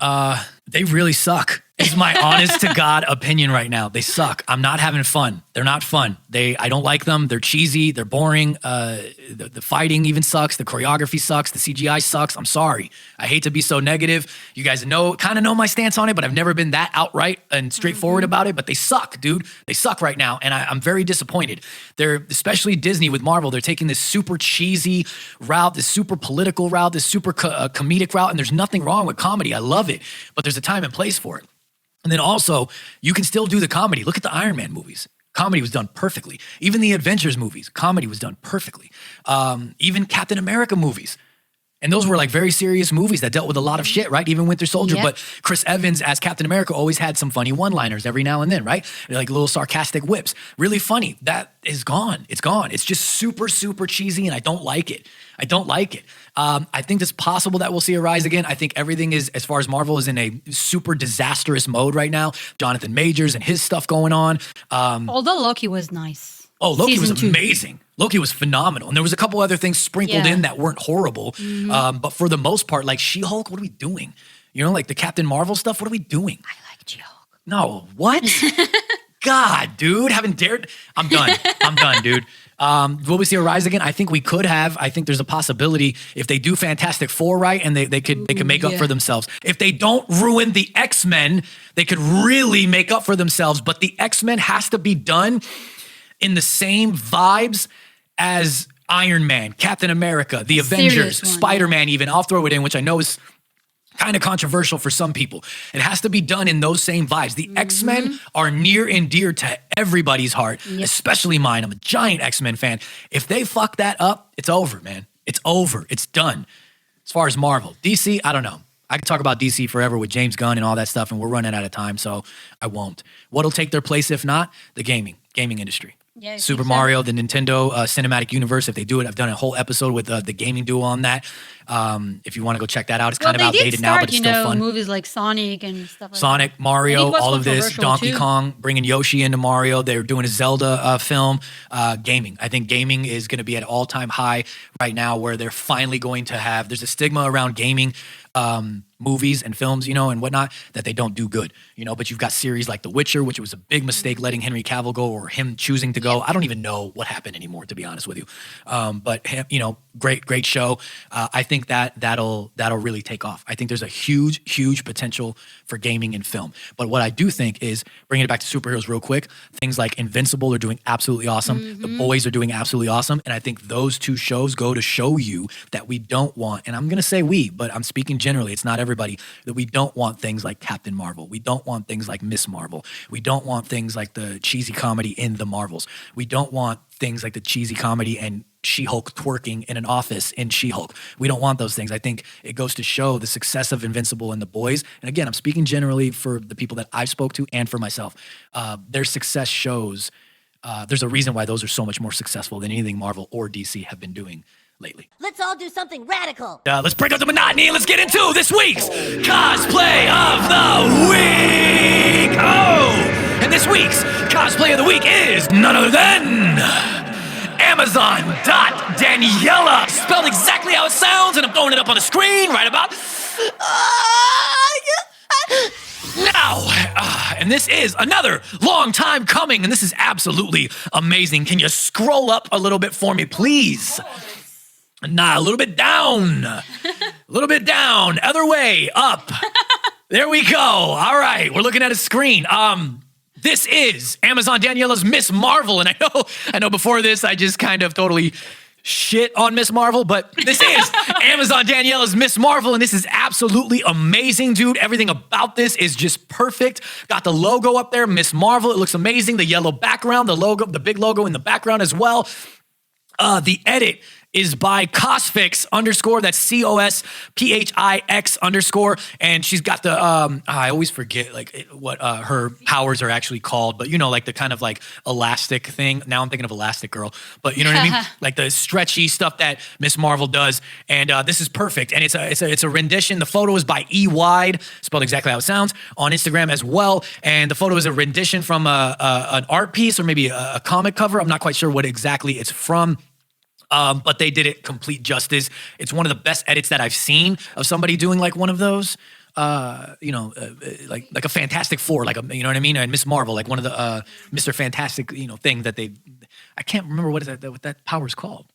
They really suck. Is my honest to God opinion right now. They suck. I'm not having fun. They're not fun. I don't like them. They're cheesy. They're boring. The fighting even sucks. The choreography sucks. The CGI sucks. I'm sorry. I hate to be so negative. You guys kind of know my stance on it, but I've never been that outright and straightforward about it. But they suck, dude. They suck right now, and I'm very disappointed. They're, especially Disney with Marvel, they're taking this super cheesy route, this super political route, this super comedic route, and there's nothing wrong with comedy. I love it, but there's a time and place for it. And then also, you can still do the comedy. Look at the Iron Man movies. Comedy was done perfectly. Even the Avengers movies, comedy was done perfectly. Even Captain America movies. And those were like very serious movies that dealt with a lot of shit, right? Even Winter Soldier. Yep. But Chris Evans as Captain America always had some funny one-liners every now and then, right? Like little sarcastic whips. Really funny. That is gone. It's gone. It's just super, super cheesy, and I don't like it. I don't like it. I think it's possible that we'll see a rise again. I think everything is, as far as Marvel, is in a super disastrous mode right now. Jonathan Majors and his stuff going on. Although Loki was nice. Oh, Loki was Season 2. amazing. Loki was phenomenal. And there was a couple other things sprinkled in that weren't horrible. But for the most part, like She-Hulk, what are we doing? You know, like the Captain Marvel stuff, what are we doing? I like She-Hulk. No, what? God, dude, haven't dared. I'm done. I'm done, dude. Will we see a rise again? I think we could have. I think there's a possibility if they do Fantastic Four right, and they could make up for themselves. If they don't ruin the X-Men, they could really make up for themselves. But the X-Men has to be done in the same vibes as Iron Man, Captain America, the Avengers, Spider-Man even. I'll throw it in, which I know is kind of controversial for some people. It has to be done in those same vibes. The X-Men are near and dear to everybody's heart, especially mine. I'm a giant X-Men fan. If they fuck that up, it's over, man. It's over. It's done. As far as Marvel. DC, I don't know. I could talk about DC forever with James Gunn and all that stuff, and we're running out of time, so I won't. What'll take their place if not? The gaming industry. Yeah, Super Mario, the Nintendo Cinematic Universe. If they do it, I've done a whole episode with the gaming duo on that. If you want to go check that out, it's kind of outdated now, but it's still fun. Movies like Sonic and stuff like Sonic, that. Mario, all of this. controversial, Donkey too. Kong, bringing Yoshi into Mario. They're doing a Zelda film. Gaming. I think gaming is going to be at an all-time high right now where they're finally going to have, there's a stigma around gaming movies and films, and whatnot, that they don't do good, but you've got series like The Witcher, which was a big mistake letting Henry Cavill go or him choosing to go. I don't even know what happened anymore, to be honest with you. But great show. I think that'll really take off. I think there's a huge potential for gaming and film. But what I do think is, bringing it back to superheroes real quick, things like Invincible are doing absolutely awesome. The Boys are doing absolutely awesome. And I think those two shows go to show you that we don't want, and I'm going to say we, but I'm speaking generally, it's not everybody, that we don't want things like Captain Marvel. We don't want things like Miss Marvel. We don't want things like the cheesy comedy in the Marvels. We don't want things like the cheesy comedy and She-Hulk twerking in an office in She-Hulk. We don't want those things. I think it goes to show the success of Invincible and The Boys. And again, I'm speaking generally for the people that I've spoke to and for myself. Their success shows there's a reason why those are so much more successful than anything Marvel or DC have been doing lately. Let's all do something radical. Let's break up the monotony and let's get into this week's Cosplay of the Week. Oh, and this week's Cosplay of the Week is none other than Amazon.Daniela, spelled exactly how it sounds, and I'm throwing it up on the screen right about now. And this is another long time coming, and this is absolutely amazing. Can you scroll up a little bit for me, please? Nah, a little bit down. A little bit down. Other way, up. There we go. All right, we're looking at a screen. This is Amazon Daniela's Miss Marvel, and I know before this I just kind of totally shit on Miss Marvel, but this is Amazon Daniela's Miss Marvel, and this is absolutely amazing, dude. Everything about this is just perfect. Got the logo up there, Miss Marvel. It looks amazing. The yellow background, the logo, the big logo in the background as well. The edit is by Cosfix _ that's COSPHIX _ and she's got the I always forget what her powers are actually called, but like the kind of like elastic thing. Now I'm thinking of Elastic Girl, but you know what I mean, like the stretchy stuff that Miss Marvel does. And this is perfect, and it's a rendition. The photo is by E Wide, spelled exactly how it sounds, on Instagram as well. And the photo is a rendition from an art piece or maybe a comic cover. I'm not quite sure what exactly it's from. But they did it complete justice. It's one of the best edits that I've seen of somebody doing like one of those, like a Fantastic Four, like you know what I mean? And Miss Marvel, like one of the Mr. Fantastic, thing that I can't remember what that power is called.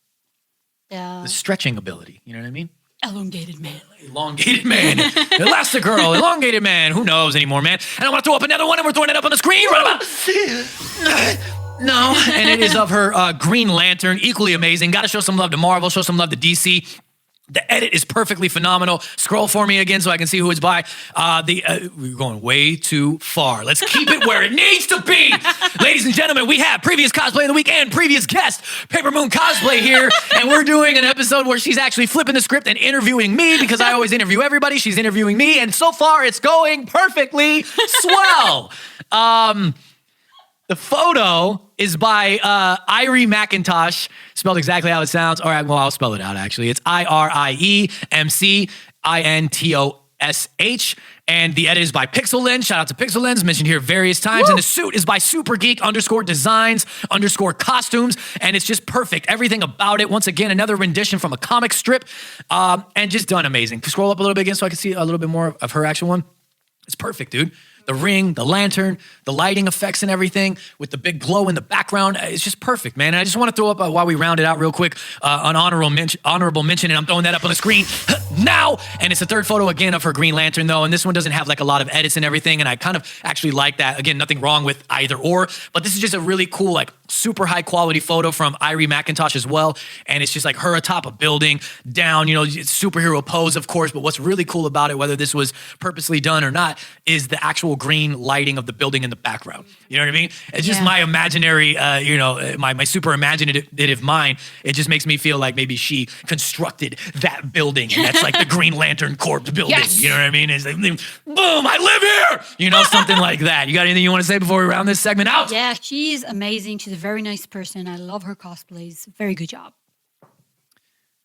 Yeah. The stretching ability, you know what I mean? Elongated man. Elongated man. Elastic Girl, elongated man. Who knows anymore, man? And I want to throw up another one, and we're throwing it up on the screen right about. No, and it is of her Green Lantern, equally amazing. Got to show some love to Marvel, show some love to DC. The edit is perfectly phenomenal. Scroll for me again so I can see who it's by. We're going way too far. Let's keep it where it needs to be. Ladies and gentlemen, we have previous Cosplay of the Week and previous guest, Paper.Moon.Cosplay here, and we're doing an episode where she's actually flipping the script and interviewing me because I always interview everybody. She's interviewing me, and so far it's going perfectly swell. The photo is by Irie McIntosh, spelled exactly how it sounds. All right, well, I'll spell it out, actually. It's IRIEMCINTOSH. And the edit is by Pixel Lens. Shout out to Pixel Lens, mentioned here various times. Woo! And the suit is by Supergeek _designs _costumes. And it's just perfect. Everything about it. Once again, another rendition from a comic strip. And just done amazing. Scroll up a little bit again so I can see a little bit more of her actual one. It's perfect, dude. the ring, the lantern, the lighting effects and everything with the big glow in the background. It's just perfect, man. And I just want to throw up, while we round it out real quick, an honorable mention, and I'm throwing that up on the screen now. And it's the third photo again of her Green Lantern though. And this one doesn't have like a lot of edits and everything. And I kind of actually like that. Again, nothing wrong with either or, but this is just a really cool, like super high quality photo from Irie McIntosh as well. And it's just like her atop a building down, you know, superhero pose, of course. But what's really cool about it, whether this was purposely done or not, is the actual green lighting of the building in the background. You know what I mean? It's just my imaginary, my super imaginative mind. It just makes me feel like maybe she constructed that building, and that's like the Green Lantern Corps building. Yes. You know what I mean? It's like, boom, I live here. You know, something like that. You got anything you want to say before we round this segment out? Yeah, she's amazing. She's a very nice person. I love her cosplays. Very good job.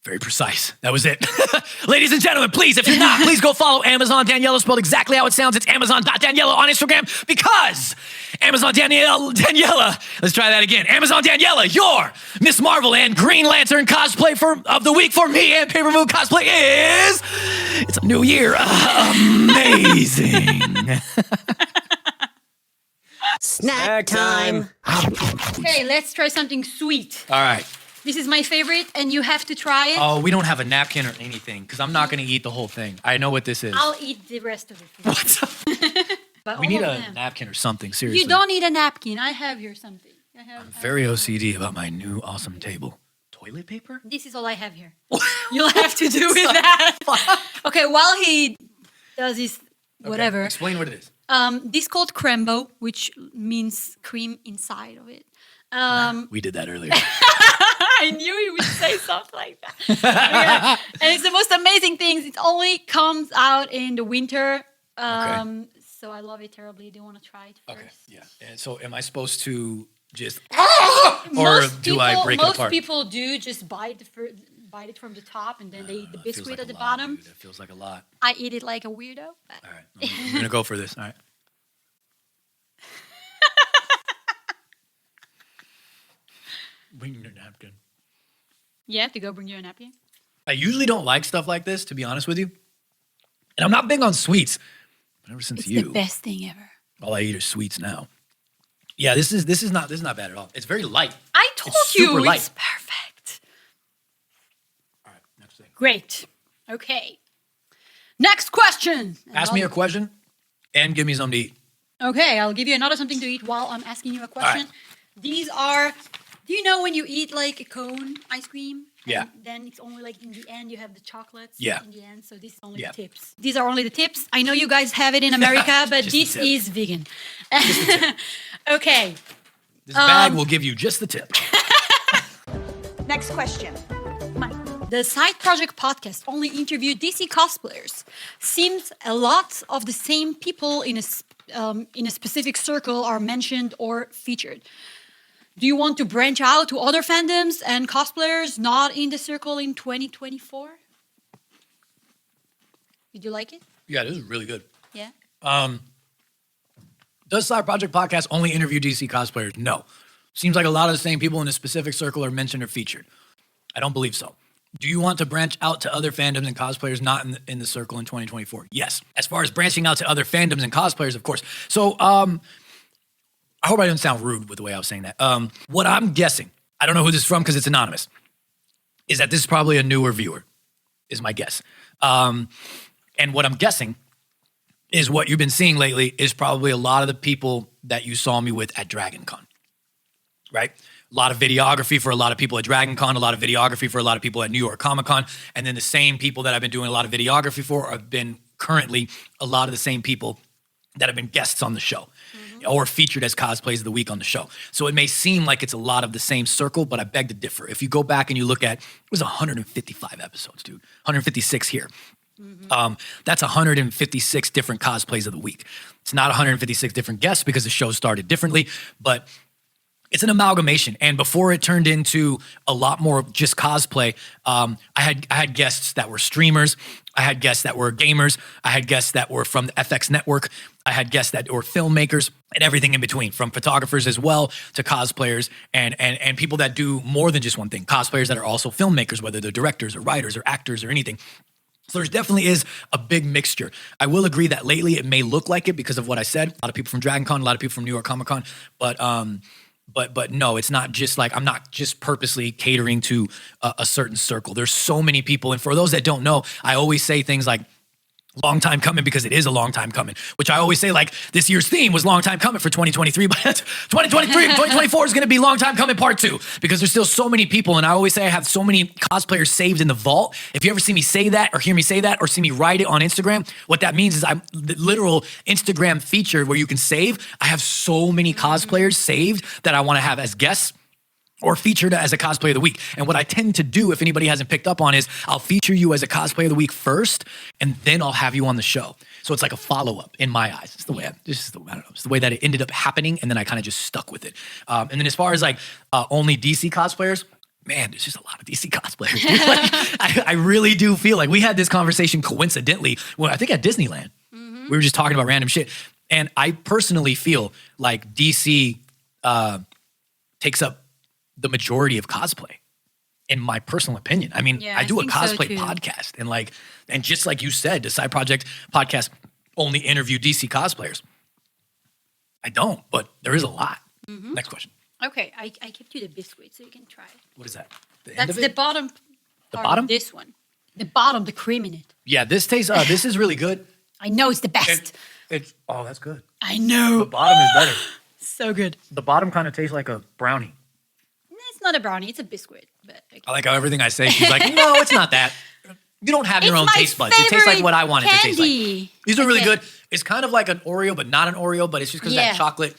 Very precise. That was it. Ladies and gentlemen, please, if you're not, please go follow Amazon Daniela, spelled exactly how it sounds. It's Amazon.Daniela on Instagram, because Amazon Daniela, let's try that again. Amazon Daniela, your Miss Marvel and Green Lantern cosplay of the week for me and Paper.Moon.Cosplay is, it's a new year. Amazing. Snack time. Okay, let's try something sweet. All right. This is my favorite, and you have to try it. Oh, we don't have a napkin or anything, because I'm not going to eat the whole thing. I know what this is. I'll eat the rest of it. What? But We all need of a them. napkin or something, seriously. You don't need a napkin. I have here something. I'm very OCD about my new awesome table. Toilet paper? This is all I have here. You'll have to do with that. Okay, while he does his whatever. Okay, explain what it is. This is called crembo, which means cream inside of it. We did that earlier. I knew you would say something like that. Yeah. And it's the most amazing thing. It only comes out in the winter. So I love it terribly. Do you want to try it first? Okay, yeah. And so am I supposed to just, or Most do I break it apart? Most people do just bite it from the top, and then they eat the Feels biscuit like at a the lot, bottom. dude. That feels like a lot. I eat it like a weirdo. All right, I'm going to go for this. All right. Bring your napkin. You have to go bring your napkin. I usually don't like stuff like this, to be honest with you. And I'm not big on sweets. But ever since It's you, the best thing ever. all I eat are sweets now. Yeah, this is not bad at all. It's very light. I told It's super you light. it's perfect. All right, next thing. Great. Okay. Next question. Ask me a question and give me something to eat. Okay, I'll give you another something to eat while I'm asking you a question. These are, do you know when you eat like a cone ice cream? Yeah. And then it's only like in the end you have the chocolates Yeah. in the end. So this is only Yeah. the tips. These are only the tips. I know you guys have it in America, but Just the this tip. is vegan. Okay. This bag will give you just the tip. Next question. The Side Project podcast only interviewed DC cosplayers. Seems a lot of the same people in a specific circle are mentioned or featured. Do you want to branch out to other fandoms and cosplayers not in the circle in 2024? Did you like it? Yeah, this is really good. Yeah. Does Side Project Podcast only interview DC cosplayers? No. Seems like a lot of the same people in a specific circle are mentioned or featured. I don't believe so. Do you want to branch out to other fandoms and cosplayers not in the circle in 2024? Yes. As far as branching out to other fandoms and cosplayers, of course. So, I hope I didn't sound rude with the way I was saying that. What I'm guessing, I don't know who this is from because it's anonymous, is that this is probably a newer viewer, is my guess. And what I'm guessing is what you've been seeing lately is probably a lot of the people that you saw me with at DragonCon, right? A lot of videography for a lot of people at DragonCon, a lot of videography for a lot of people at New York Comic Con, and then the same people that I've been doing a lot of videography for have been currently a lot of the same people that have been guests on the show or featured as cosplays of the week on the show. So it may seem like it's a lot of the same circle, but I beg to differ. If you go back and you look at, it was 155 episodes, dude, 156 here. That's 156 different cosplays of the week. It's not 156 different guests because the show started differently, but it's an amalgamation. And before it turned into a lot more of just cosplay, I had guests that were streamers. I had guests that were gamers. I had guests that were from the FX network. I had guests that were filmmakers and everything in between, from photographers as well to cosplayers and people that do more than just one thing. Cosplayers that are also filmmakers, whether they're directors or writers or actors or anything. So there definitely is a big mixture. I will agree that lately it may look like it because of what I said. A lot of people from Dragon Con, a lot of people from New York Comic Con, but no, it's not just like, I'm not just purposely catering to a certain circle. There's so many people. And for those that don't know, I always say things like, long time coming, because it is a long time coming, which I always say, like, this year's theme was long time coming for 2023, but 2024 is going to be long time coming part 2, because there's still so many people. And I always say I have so many cosplayers saved in the vault. If you ever see me say that or hear me say that or see me write it on Instagram, what that means is I'm the literal Instagram feature where you can save. I have so many cosplayers saved that I want to have as guests or featured as a cosplay of the week. And what I tend to do, if anybody hasn't picked up on, is I'll feature you as a cosplay of the week first, and then I'll have you on the show. So it's like a follow-up in my eyes. It's the way, I don't know, it's the way that it ended up happening, and then I kind of just stuck with it. And then as far as like only DC cosplayers, man, there's just a lot of DC cosplayers. Dude. Like, I really do feel like we had this conversation coincidentally, well, I think at Disneyland. We were just talking about random shit. And I personally feel like DC takes up the majority of cosplay, in my personal opinion. I mean, I do a cosplay podcast, and just like you said, the Side Project podcast only interview DC cosplayers. I don't, but there is a lot. Next question. Okay, I kept you the biscuit so you can try it. What is that? That's the bottom. The part bottom? Of this one. The bottom, the cream in it. Yeah, this tastes. This is really good. I know it's the best. It's that's good. I know. The bottom is better. So good. The bottom kind of tastes like a brownie. It's not a brownie, it's a biscuit. But okay. I like how everything I say, she's like, no, it's not that. You don't have your own taste buds. It tastes like what I want it to taste like. These are really good. It's kind of like an Oreo, but not an Oreo, but it's just because that chocolate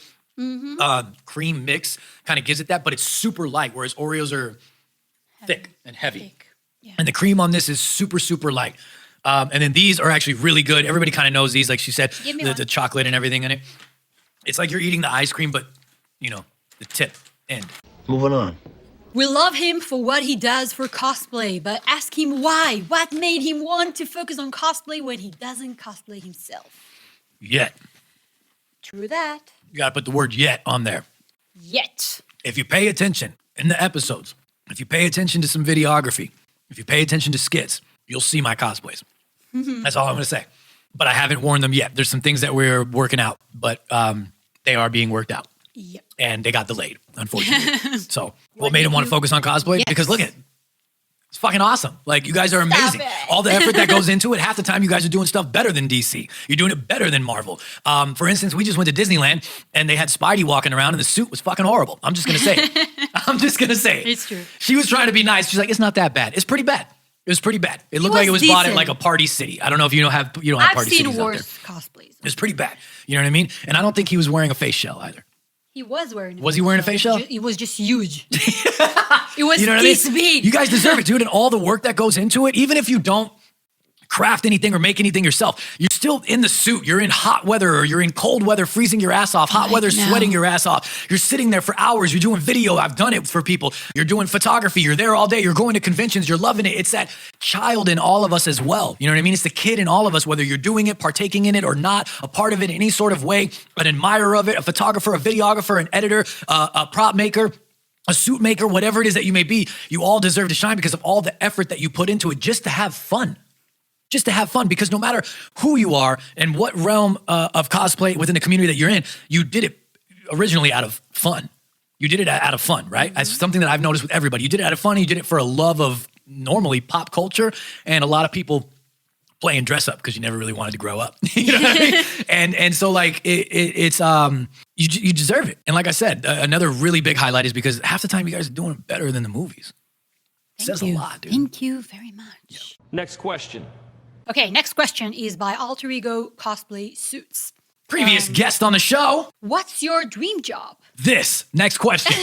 cream mix kind of gives it that, but it's super light, whereas Oreos are thick and heavy. Yeah. And the cream on this is super, super light. And then these are actually really good. Everybody kind of knows these, like she said, the chocolate and everything in it. It's like you're eating the ice cream, but, you know, the tip end. Moving on. We love him for what he does for cosplay, but ask him why. What made him want to focus on cosplay when he doesn't cosplay himself? Yet. True that. You got to put the word yet on there. Yet. If you pay attention in the episodes, if you pay attention to some videography, if you pay attention to skits, you'll see my cosplays. That's all I'm going to say. But I haven't worn them yet. There's some things that we're working out, but they are being worked out. Yep. And they got delayed, unfortunately. So what made him want to focus on cosplay? Yes. Because look at it. It's fucking awesome. Like, you guys are amazing. All the effort that goes into it, half the time you guys are doing stuff better than DC. You're doing it better than Marvel. For instance, we just went to Disneyland and they had Spidey walking around and the suit was fucking horrible. I'm just going to say it. I'm just going to say it. It's true. She was trying to be nice. She's like, it's not that bad. It's pretty bad. It was pretty bad. It looked like it was bought at like a Party City. I don't know if you don't have Party Cities out there. I've seen worse cosplays. It was pretty bad. You know what I mean? And I don't think he was wearing a face shell either. He was wearing. Was he wearing a face shell? It was just huge. It was you know what this I mean? big. You guys deserve it, dude. And all the work that goes into it, even if you don't craft anything or make anything yourself, you're still in the suit. You're in hot weather or you're in cold weather, freezing your ass off, hot weather, sweating your ass off. You're sitting there for hours. You're doing video. I've done it for people. You're doing photography. You're there all day. You're going to conventions. You're loving it. It's that child in all of us as well. You know what I mean? It's the kid in all of us, whether you're doing it, partaking in it or not, a part of it in any sort of way, an admirer of it, a photographer, a videographer, an editor, a prop maker, a suit maker, whatever it is that you may be. You all deserve to shine because of all the effort that you put into it just to have fun. Just to have fun, because no matter who you are and what realm of cosplay within the community that you're in, you did it originally out of fun. You did it out of fun, right? That's something that I've noticed with everybody. You did it out of fun. You did it for a love of normally pop culture, and a lot of people playing dress up because you never really wanted to grow up. You know what I mean? And so like it's you deserve it. And like I said, another really big highlight is because half the time you guys are doing it better than the movies. It says a lot, dude. Thank you very much. Yep. Next question. Okay, next question is by Alter Ego Cosplay Suits. Previous guest on the show. What's your dream job? This. Next question.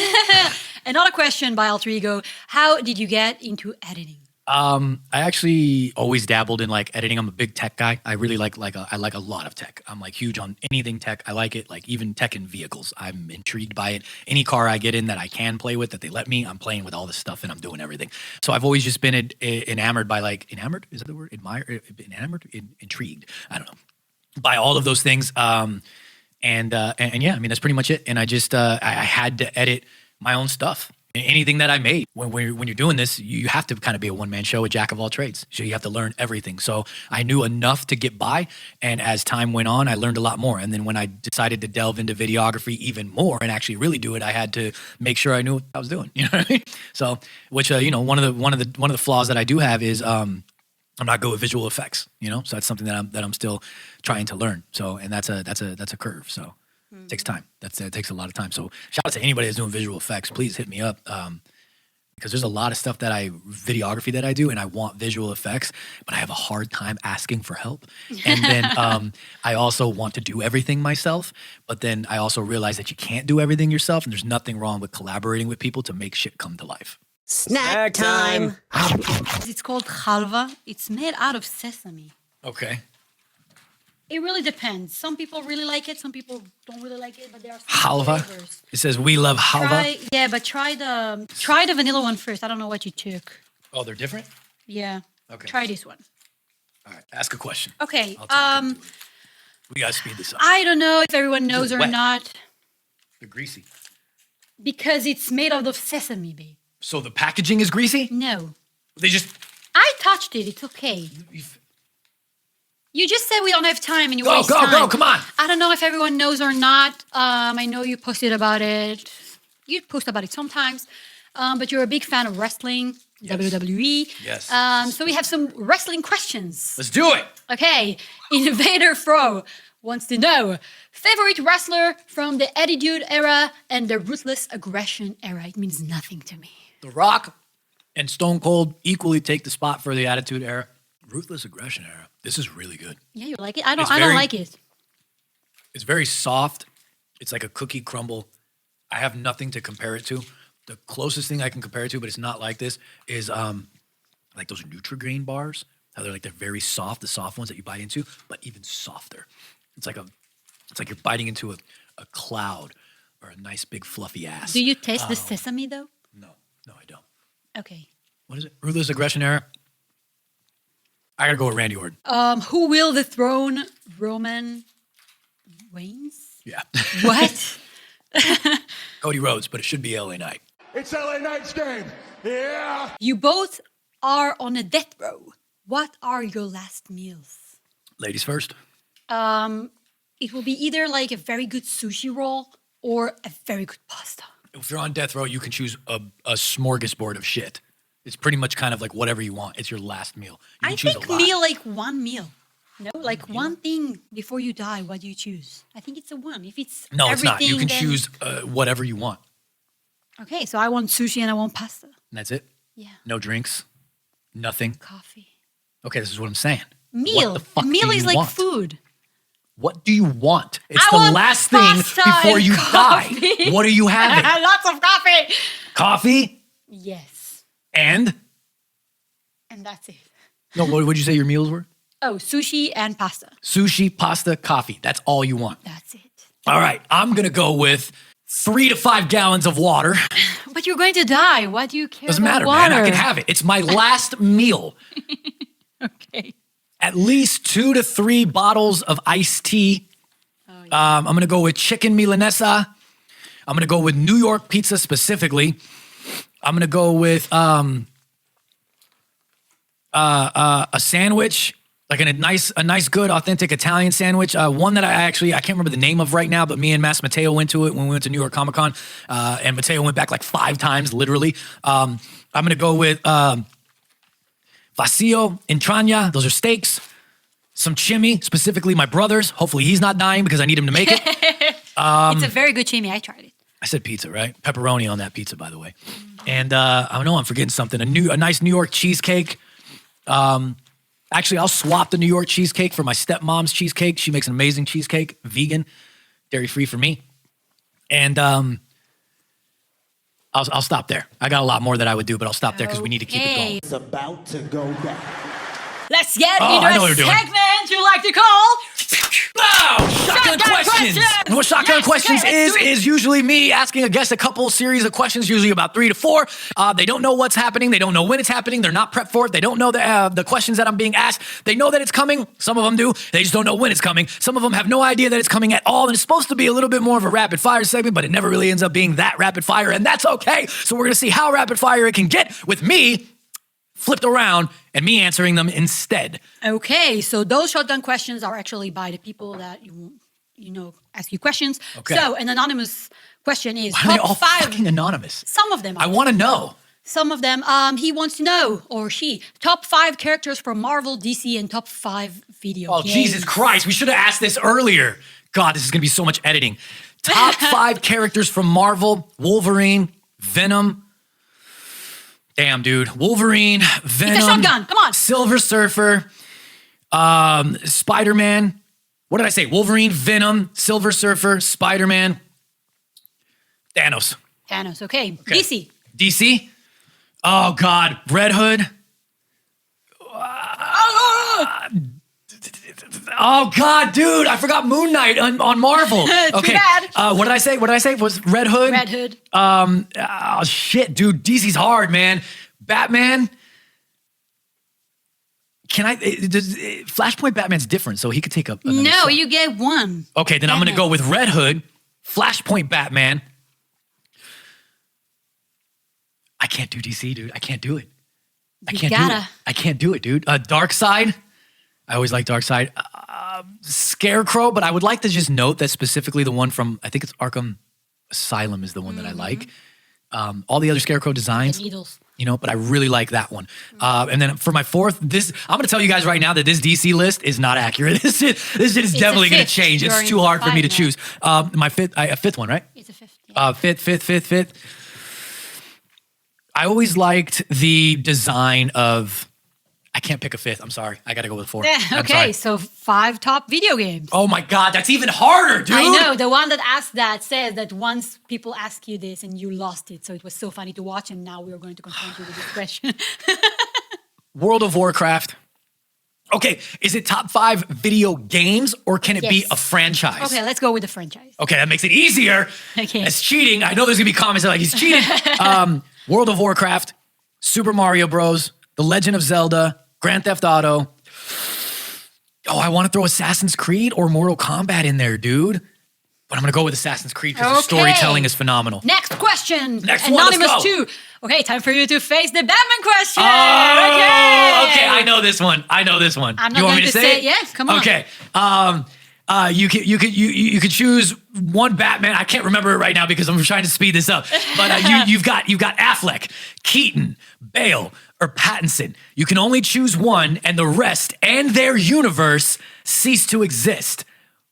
Another question by Alter Ego. How did you get into editing? I actually always dabbled in like editing. I'm a big tech guy. I really I like a lot of tech. I'm like huge on anything tech. I like it. Like even tech in vehicles. I'm intrigued by it. Any car I get in that I can play with, that they let me, I'm playing with all this stuff and I'm doing everything. So I've always just been enamored by enamored? Is that the word? Enamored? Intrigued. I don't know. By all of those things. And yeah, I mean, that's pretty much it. And I just, I had to edit my own stuff. Anything that I made, when you're doing this, you have to kind of be a one-man show, a jack of all trades. So you have to learn everything. So I knew enough to get by, and as time went on, I learned a lot more. And then when I decided to delve into videography even more and actually really do it, I had to make sure I knew what I was doing. You know what I mean? So, which one of the flaws that I do have is I'm not good with visual effects. So that's something that I'm still trying to learn. So, and that's a curve. So. It takes time. It takes a lot of time. So shout out to anybody that's doing visual effects. Please hit me up because there's a lot of stuff videography that I do, and I want visual effects, but I have a hard time asking for help. And then I also want to do everything myself, but then I also realize that you can't do everything yourself, and there's nothing wrong with collaborating with people to make shit come to life. Snack time. It's called halva. It's made out of sesame. Okay. It really depends. Some people really like it. Some people don't really like it, but there are some Halva? flavors. It says we love halva. Try the vanilla one first. I don't know what you took. Oh, they're different? Yeah. Okay. Try this one. All right. Ask a question. Okay. I'll talk into it. We got to speed this up. I don't know if everyone knows or wet. not They're greasy. because it's made out of sesame, babe. So the packaging is greasy? No. They just... I touched it. It's okay. You just said we don't have time and you waste Go, time. come on. I don't know if everyone knows or not. I know you posted about it. You post about it sometimes. But you're a big fan of wrestling, Yes. WWE. Yes. So we have some wrestling questions. Let's do it. Okay. InvaderFro wants to know, favorite wrestler from the Attitude Era and the Ruthless Aggression Era? It means nothing to me. The Rock and Stone Cold equally take the spot for the Attitude Era. Ruthless Aggression Era. This is really good. Yeah, you like it? I don't very- like it. It's very soft. It's like a cookie crumble. I have nothing to compare it to. The closest thing I can compare it to, but it's not like this, is like those Nutri-Grain bars. How they're very soft, the soft ones that you bite into, but even softer. It's like you're biting into a cloud or a nice big fluffy ass. Do you taste the sesame though? No, I don't. Okay. What is it? Ruthless Aggression Era? I gotta go with Randy Orton. Who will dethrone Roman Reigns? Yeah. What? Cody Rhodes, but it should be LA Knight. It's LA Knight's game. Yeah. You both are on a death row. What are your last meals? Ladies first. It will be either like a very good sushi roll or a very good pasta. If you're on death row, you can choose a smorgasbord of shit. It's pretty much kind of like whatever you want. It's your last meal. You can I choose think a lot. meal like one meal. No, like one thing before you die. What do you choose? I think it's a one. If it's No, it's not. You everything, can then- choose whatever you want. Okay, so I want sushi and I want pasta. And that's it? Yeah, No drinks? Nothing? coffee. Okay, this is what I'm saying. Meal. What the fuck Meal do is you like want? food. What do you want? It's I the want last thing pasta before and you coffee. die. What are you having? Lots of coffee. Coffee? Yes, And? and that's it. No, what would you say your meals were? Oh, sushi and pasta. Sushi, pasta, coffee. That's all you want. That's it. All right, I'm going to go with 3 to 5 gallons of water. But you're going to die. Why do you care? Doesn't about matter, water? man. I can have it. It's my last meal. Okay. At least 2 to 3 bottles of iced tea. Oh, yeah. I'm going to go with chicken milanesa. I'm going to go with New York pizza specifically. I'm going to go with a sandwich, like a nice, good, authentic Italian sandwich. One that I can't remember the name of right now, but me and Mass Mateo went to it when we went to New York Comic Con, and Mateo went back like 5 times, literally. I'm going to go with vacío, entraña. Those are steaks. Some chimney, specifically my brother's. Hopefully he's not dying because I need him to make it. It's a very good chimney. I tried it. I said pizza, right? Pepperoni on that pizza, by the way. And I know I'm forgetting something. A nice New York cheesecake. Actually, I'll swap the New York cheesecake for my stepmom's cheesecake. She makes an amazing cheesecake, vegan, dairy-free for me. And I'll stop there. I got a lot more that I would do, but I'll stop there because we need to keep it going. It's about to go back. Let's get Oh, I know what into you're a doing. segment you like to call Oh, shotgun questions. And what shotgun Yes, questions okay, let's do it. is usually me asking a guest a couple series of questions, usually about 3 to 4. They don't know what's happening. They don't know when it's happening. They're not prepped for it. They don't know the questions that I'm being asked. They know that it's coming. Some of them do. They just don't know when it's coming. Some of them have no idea that it's coming at all. And it's supposed to be a little bit more of a rapid fire segment, but it never really ends up being that rapid fire. And that's okay. So we're going to see how rapid fire it can get with me flipped around and me answering them instead. Okay, so those shotgun questions are actually by the people that ask you questions. Okay. So an anonymous question is Why are they all top 5. fucking anonymous? Some of them. I want to know. Some of them. He wants to know, or she, top 5 characters from Marvel, DC, and top 5 video Oh, games. Jesus Christ. We should have asked this earlier. God, this is going to be so much editing. Top 5 characters from Marvel, Wolverine, Venom. Damn, dude. Wolverine, Venom. It's a shotgun. Come on. Silver Surfer, Spider-Man. What did I say? Wolverine, Venom, Silver Surfer, Spider-Man, Thanos. Thanos. Okay. Okay. DC. DC? Oh, God. Red Hood. Oh, God, dude. I forgot Moon Knight on Marvel. Okay. bad. What did I say? What did I say? Was Red Hood? Red Hood. Oh, shit, dude. DC's hard, man. Batman. Can I? Flashpoint Batman's different, so he could take up. No, shot. you get one. Okay, then I'm going to Batman. go with Red Hood, Flashpoint Batman. I can't do DC, dude. I can't do it. I You can't do it. gotta. I can't do it, dude. Darkseid. I always like Darkseid. Scarecrow, but I would like to just note that specifically the one from, I think it's Arkham Asylum is the one that I like. All the other Scarecrow designs, The needles. but I really like that one. And then for my 4th, I'm going to tell you guys right now that this DC list is not accurate. This shit is definitely going to 5th. change. You're It's in too hard for me 5 to choose. My 5th, a 5th one, right? It's a 5th. Yeah. Fifth. I always liked the design of, I can't pick a 5th. I'm sorry. I got to go with 4. I'm Okay, sorry. so 5 top video games. Oh my God, that's even harder, dude. I know, the one that asked that says that once people ask you this and you lost it, so it was so funny to watch, and now we're going to confront you with this question. World of Warcraft. Okay, is it top 5 video games or can it be Yes. a franchise? Okay, let's go with the franchise. Okay, that makes it easier. Okay. It's cheating. I know there's gonna be comments that are like, he's cheating. World of Warcraft, Super Mario Bros., The Legend of Zelda, Grand Theft Auto. Oh, I want to throw Assassin's Creed or Mortal Kombat in there, dude. But I'm gonna go with Assassin's Creed because the Okay. storytelling is phenomenal. Next question. Next one, let's Anonymous go. 2. Okay, time for you to face the Batman question. Oh, okay. I know this one. I'm not you want me going to to say say it? it. Yes, come on. Okay. You could choose one Batman. I can't remember it right now because I'm trying to speed this up. But you've got Affleck, Keaton, Bale, or Pattinson. You can only choose one, and the rest and their universe cease to exist.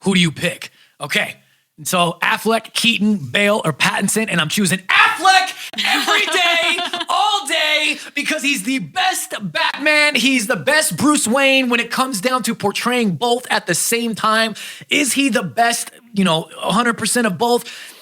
Who do you pick? Okay. So Affleck, Keaton, Bale, or Pattinson, and I'm choosing Affleck every day, all day, because he's the best Batman. He's the best Bruce Wayne when it comes down to portraying both at the same time. Is he the best, 100% of both?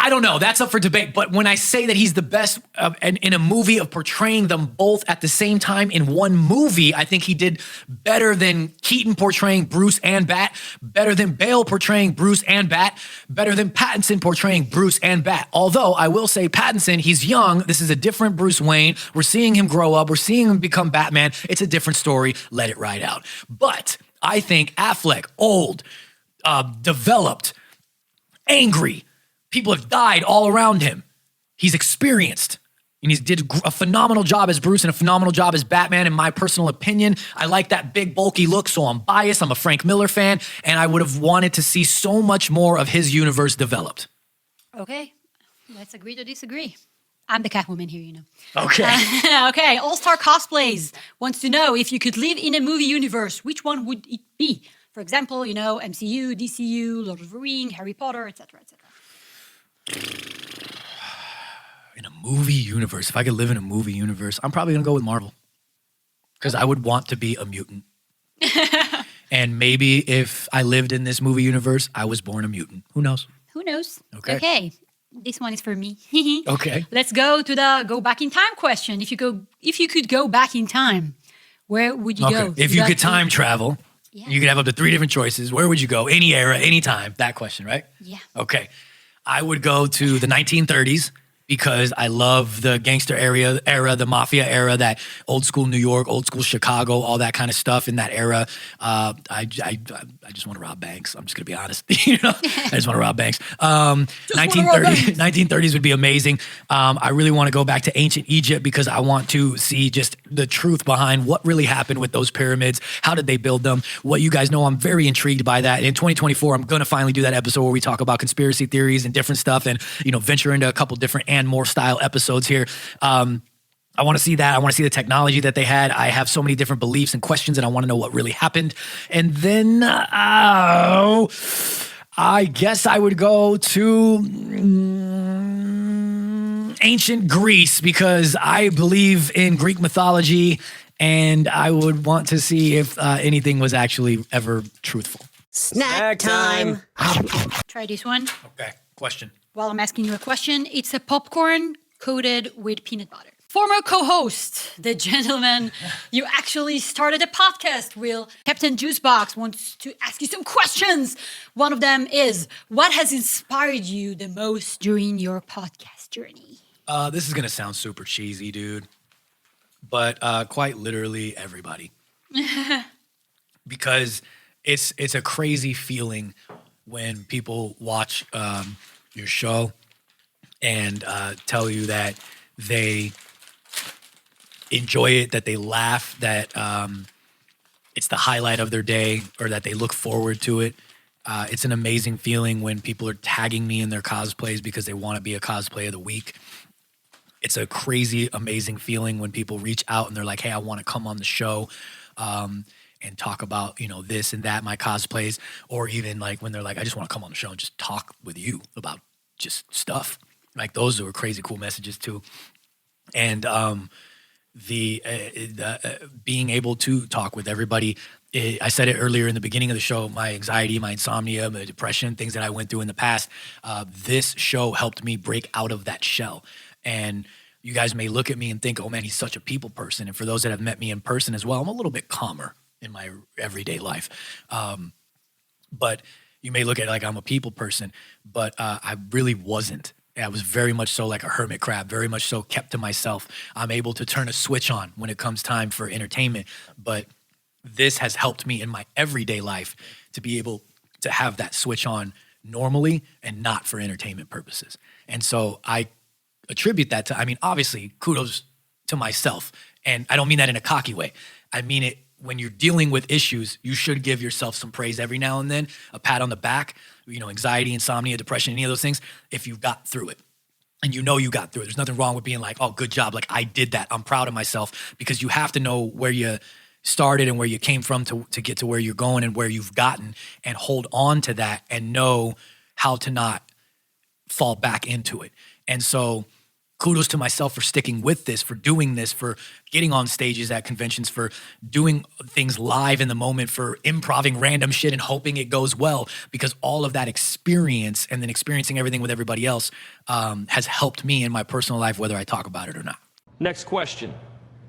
I don't know. That's up for debate. But when I say that he's the best in a movie of portraying them both at the same time in one movie, I think he did better than Keaton portraying Bruce and Bat, better than Bale portraying Bruce and Bat, better than Pattinson portraying Bruce and Bat. Although I will say Pattinson, he's young. This is a different Bruce Wayne. We're seeing him grow up. We're seeing him become Batman. It's a different story. Let it ride out. But I think Affleck, old, developed, angry, people have died all around him. He's experienced. And he did a phenomenal job as Bruce and a phenomenal job as Batman, in my personal opinion. I like that big, bulky look, so I'm biased. I'm a Frank Miller fan, and I would have wanted to see so much more of his universe developed. Okay, let's agree to disagree. I'm the Catwoman here, Okay. Okay, All-Star Cosplays wants to know if you could live in a movie universe, which one would it be? For example, MCU, DCU, Lord of the Rings, Harry Potter, etc., etc. In a movie universe, if I could live in a movie universe, I'm probably going to go with Marvel. Because I would want to be a mutant. And maybe if I lived in this movie universe, I was born a mutant. Who knows? Who knows? Okay. This one is for me. Okay. Let's go to the go back in time question. If you could go back in time, Where would you go? If you could time travel, you could have up to 3 different choices. Where would you go? Any era, any time? That question, right? Yeah. Okay. I would go to the 1930s because I love the gangster era, the mafia era, that old school New York, old school Chicago, all that kind of stuff in that era. I just want to rob banks. I'm just going to be honest. I just want to rob banks. 1930s would be amazing. I really want to go back to ancient Egypt because I want to see just the truth behind what really happened with those pyramids. How did they build them? What you guys know, I'm very intrigued by that. In 2024, I'm going to finally do that episode where we talk about conspiracy theories and different stuff and, venture into a couple different and more style episodes here. I want to see that. I want to see the technology that they had. I have so many different beliefs and questions, and I want to know what really happened. And then I guess I would go to ancient Greece because I believe in Greek mythology, and I would want to see if anything was actually ever truthful. Snack time. Try this one. Okay, question. While I'm asking you a question, it's a popcorn coated with peanut butter. Former co-host, the gentleman you actually started a podcast with, Captain Juicebox, wants to ask you some questions. One of them is, what has inspired you the most during your podcast journey? This is going to sound super cheesy, dude, but quite literally everybody. Because it's a crazy feeling when people watch your show and tell you that they enjoy it, that they laugh, that it's the highlight of their day, or that they look forward to it. It's an amazing feeling when people are tagging me in their cosplays because they want to be a cosplay of the week. It's a crazy, amazing feeling when people reach out and they're like, hey, I want to come on the show and talk about, this and that, my cosplays, or even like when they're like, I just want to come on the show and just talk with you about just stuff. Like those are crazy cool messages too. And the being able to talk with everybody. I said it earlier in the beginning of the show, my anxiety, my insomnia, my depression, things that I went through in the past. This show helped me break out of that shell. And you guys may look at me and think, oh man, he's such a people person. And for those that have met me in person as well, I'm a little bit calmer in my everyday life. But you may look at it like I'm a people person, but I really wasn't. I was very much so like a hermit crab, very much so kept to myself. I'm able to turn a switch on when it comes time for entertainment. But this has helped me in my everyday life to be able to have that switch on normally and not for entertainment purposes. And so I attribute that to, obviously, kudos to myself. And I don't mean that in a cocky way. I mean it when you're dealing with issues, you should give yourself some praise every now and then, a pat on the back, anxiety, insomnia, depression, any of those things, if you've got through it. And you got through it. There's nothing wrong with being like, oh, good job. Like, I did that. I'm proud of myself, because you have to know where you started and where you came from to get to where you're going and where you've gotten, and hold on to that and know how to not fall back into it. And so kudos to myself for sticking with this, for doing this, for getting on stages at conventions, for doing things live in the moment, for improvising random shit and hoping it goes well, because all of that experience and then experiencing everything with everybody else has helped me in my personal life, whether I talk about it or not. Next question.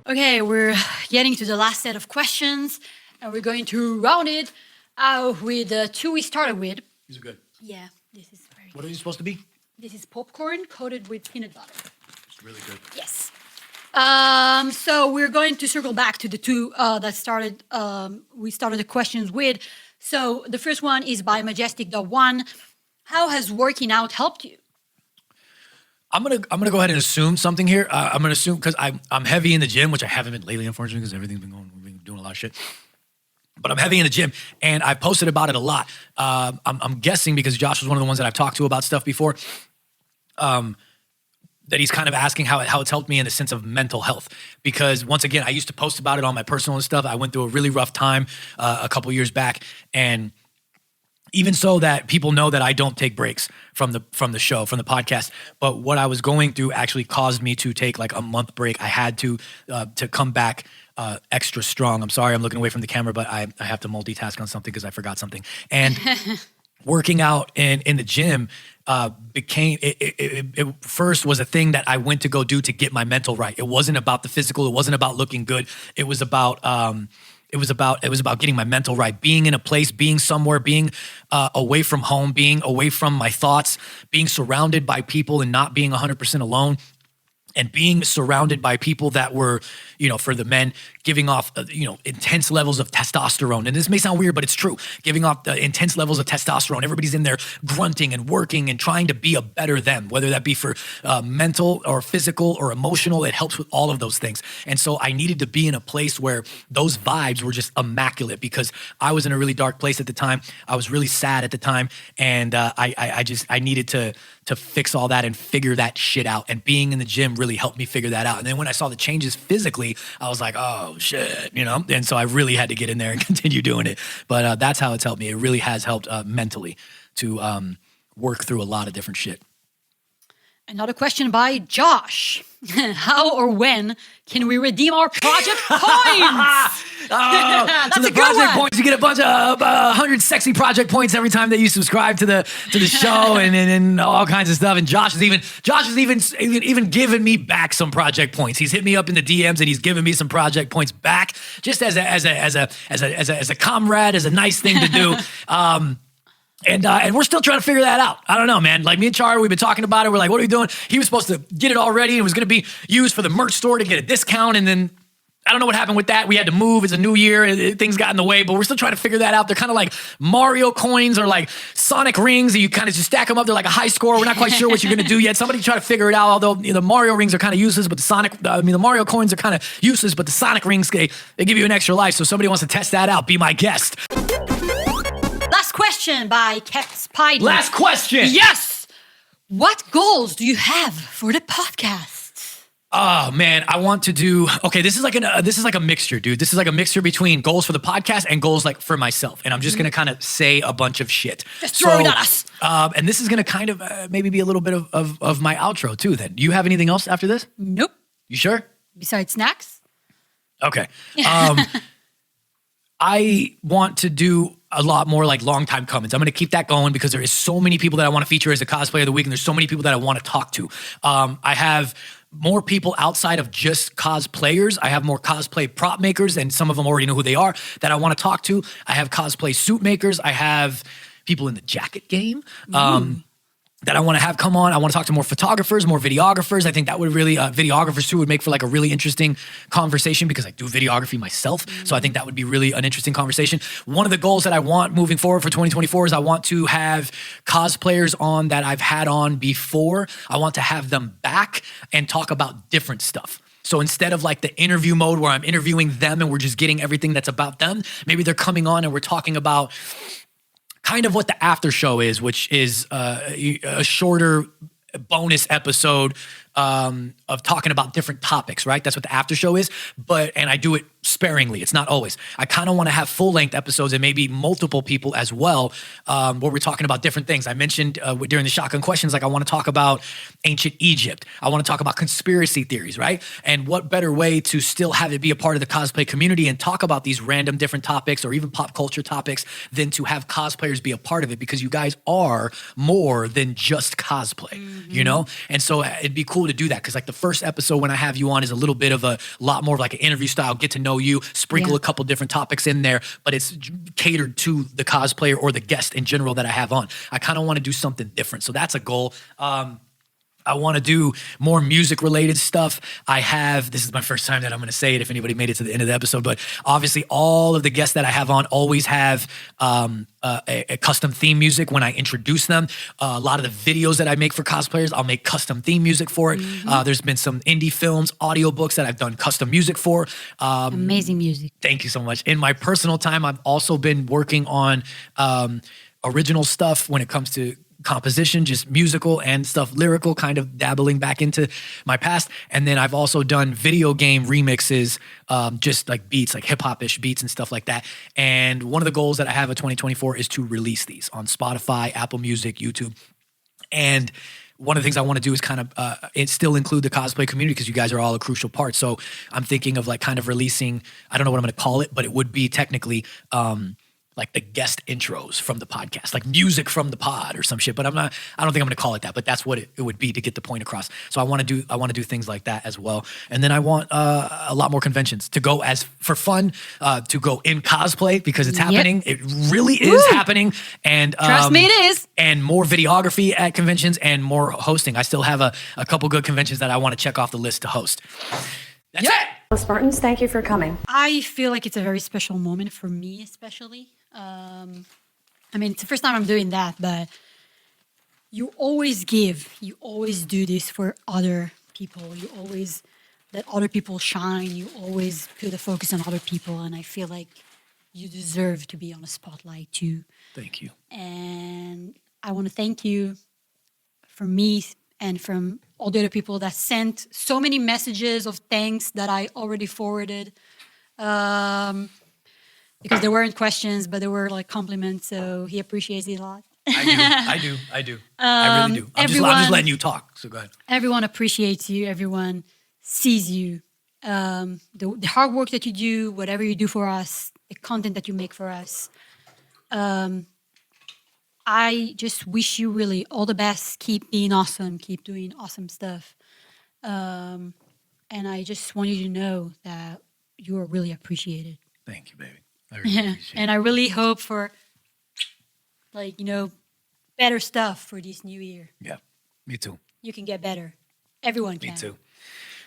Okay, we're getting to the last set of questions, and we're going to round it out with the two we started with. These are good. Yeah, this is very What are you supposed to be? This is popcorn coated with peanut butter. It's really good. Yes. So we're going to circle back to the two that started. We started the questions with. So the first one is by Majestic.1. How has working out helped you? I'm gonna go ahead and assume something here. I'm gonna assume, because I'm heavy in the gym, which I haven't been lately, unfortunately, because everything's been going. We've been doing a lot of shit. But I'm heavy in the gym, and I've posted about it a lot. I'm guessing because Josh was one of the ones that I've talked to about stuff before. That he's kind of asking how it's helped me in the sense of mental health. Because once again, I used to post about it on my personal and stuff. I went through a really rough time a couple years back, and even so that people know that I don't take breaks from the show, from the podcast. But what I was going through actually caused me to take like a month break. I had to come back extra strong. I'm sorry, I'm looking away from the camera, but I have to multitask on something because I forgot something. And working out in the gym became it first was a thing that I went to go do to get my mental right. It wasn't about the physical. It wasn't about looking good. It was about getting my mental right, being in a place, being somewhere, being away from home, being away from my thoughts, being surrounded by people and not being 100% alone. And being surrounded by people that were, for the men, giving off, intense levels of testosterone. And this may sound weird, but it's true. Giving off the intense levels of testosterone. Everybody's in there grunting and working and trying to be a better them, whether that be for mental or physical or emotional. It helps with all of those things. And so I needed to be in a place where those vibes were just immaculate because I was in a really dark place at the time. I was really sad at the time. And I needed to fix all that and figure that shit out. And being in the gym really helped me figure that out. And then when I saw the changes physically, I was like, oh shit, And so I really had to get in there and continue doing it. But that's how it's helped me. It really has helped mentally to work through a lot of different shit. Another question by Josh. How or when can we redeem our project points? So the project points, you get a bunch of 100 sexy project points every time that you subscribe to the show and all kinds of stuff. And Josh is even giving me back some project points. He's hit me up in the DMs and he's giving me some project points back just as a comrade, as a nice thing to do. And we're still trying to figure that out. I don't know, man. Like me and Char, we've been talking about it. We're like, what are we doing? He was supposed to get it all ready and it was going to be used for the merch store to get a discount. And then I don't know what happened with that. We had to move. It's a new year. Things got in the way, but we're still trying to figure that out. They're kind of like Mario coins or like Sonic rings. And you kind of just stack them up. They're like a high score. We're not quite sure what you're going to do yet. Somebody try to figure it out. Although the Mario rings are kind of useless, but the Mario coins are kind of useless, but the Sonic rings, they give you an extra life. So somebody wants to test that out. Be my guest. Last question by Kept Spidey. Last question. Yes. What goals do you have for the podcast? Oh man, I want to do. Okay, this is like a mixture, dude. This is like a mixture between goals for the podcast and goals like for myself. And I'm just gonna kind of say a bunch of shit. Just throw it at us. And this is gonna kind of maybe be a little bit of my outro too. Then, do you have anything else after this? Nope. You sure? Besides snacks. Okay. I want to do a lot more like long time comments. I'm going to keep that going because there is so many people that I want to feature as a cosplayer of the week, and there's so many people that I want to talk to. I have more people outside of just cosplayers. I have more cosplay prop makers, and some of them already know who they are, that I want to talk to. I have cosplay suit makers. I have people in the jacket game. That I want to have come on. I want to talk to more photographers, more videographers. I think that would really, videographers too, would make for like a really interesting conversation because I do videography myself. So I think that would be really an interesting conversation. One of the goals that I want moving forward for 2024 is I want to have cosplayers on that I've had on before. I want to have them back and talk about different stuff. So instead of like the interview mode where I'm interviewing them and we're just getting everything that's about them, maybe they're coming on and we're talking about kind of what the after show is, which is a shorter bonus episode of talking about different topics, right? That's what the after show is. And I do it sparingly. It's not always. I kind of want to have full length episodes and maybe multiple people as well, where we're talking about different things. I mentioned during the shotgun questions, like I want to talk about ancient Egypt. I want to talk about conspiracy theories, right? And what better way to still have it be a part of the cosplay community and talk about these random different topics or even pop culture topics than to have cosplayers be a part of it, because you guys are more than just cosplay, you know? And so it'd be cool to do that, because like the first episode when I have you on is a little bit of a lot more of like an interview style, get to know you, sprinkle a couple different topics in there, but it's catered to the cosplayer or the guest in general that I have on. I kind of want to do something different. So that's a goal. I want to do more music related stuff. This is my first time that I'm going to say it if anybody made it to the end of the episode, but obviously all of the guests that I have on always have a custom theme music when I introduce them. A lot of the videos that I make for cosplayers, I'll make custom theme music for it. There's been some indie films, audiobooks that I've done custom music for. Amazing music. Thank you so much. In my personal time, I've also been working on original stuff when it comes to composition, just musical and stuff lyrical, kind of dabbling back into my past. And then I've also done video game remixes, just like beats, like hip-hop-ish beats and stuff like that. And one of the goals that I have in 2024 is to release these on Spotify, Apple Music, YouTube. And one of the things I want to do is kind of still include the cosplay community, because you guys are all a crucial part. So I'm thinking of like kind of releasing, I don't know what I'm going to call it, but it would be technically like the guest intros from the podcast, like music from the pod or some shit. But I don't think I'm gonna call it that, but that's what it would be to get the point across. So I want to do things like that as well. And then I want a lot more conventions to go as for fun, to go in cosplay because it's happening. It really is happening. And Trust me, it is. And more videography at conventions and more hosting. I still have a couple good conventions that I want to check off the list to host. That's it. Spartans, thank you for coming. I feel like it's a very special moment for me, especially. I mean, it's the first time I'm doing that, but you always give. You always do this for other people. You always let other people shine. You always put the focus on other people, and I feel like you deserve to be on the spotlight too. Thank you. And I want to thank you from me and from all the other people that sent so many messages of thanks that I already forwarded. Because there weren't questions, but there were like compliments, so he appreciates it a lot. I do. I really do. I'm just letting you talk, so go ahead. Everyone appreciates you. Everyone sees you. The hard work that you do, whatever you do for us, the content that you make for us. I just wish you really all the best. Keep being awesome. Keep doing awesome stuff. And I just want you to know that you are really appreciated. Thank you, baby. I really appreciate and I really hope for, like, better stuff for this new year. Yeah, me too. You can get better. Everyone can.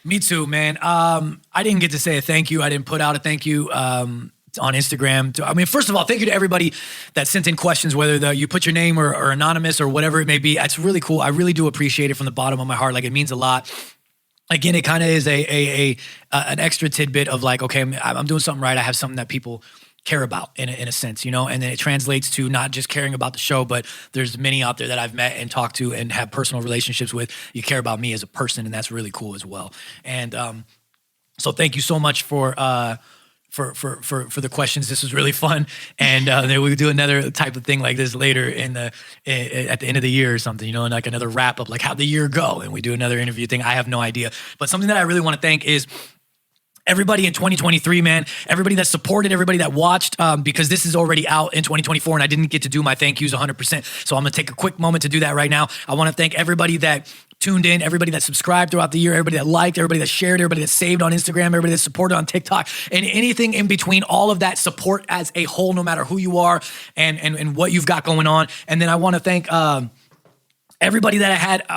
Me too, man. I didn't get to say a thank you. I didn't put out a thank you on Instagram. I mean, first of all, thank you to everybody that sent in questions, whether you put your name or anonymous or whatever it may be. It's really cool. I really do appreciate it from the bottom of my heart. Like, it means a lot. Again, it kind of is an extra tidbit of like, okay, I'm doing something right. I have something that people care about in a sense, and then it translates to not just caring about the show, but there's many out there that I've met and talked to and have personal relationships with. You care about me as a person, and that's really cool as well. And so thank you so much for the questions. This was really fun, and then we'll do another type of thing like this later at the end of the year or something, and like another wrap up, like how'd the year go, and we do another interview thing. I have no idea, but something that I really want to thank is everybody in 2023, man, everybody that supported, everybody that watched, because this is already out in 2024 and I didn't get to do my thank yous 100%. So I'm going to take a quick moment to do that right now. I want to thank everybody that tuned in, everybody that subscribed throughout the year, everybody that liked, everybody that shared, everybody that saved on Instagram, everybody that supported on TikTok, and anything in between, all of that support as a whole, no matter who you are and what you've got going on. And then I want to thank everybody that I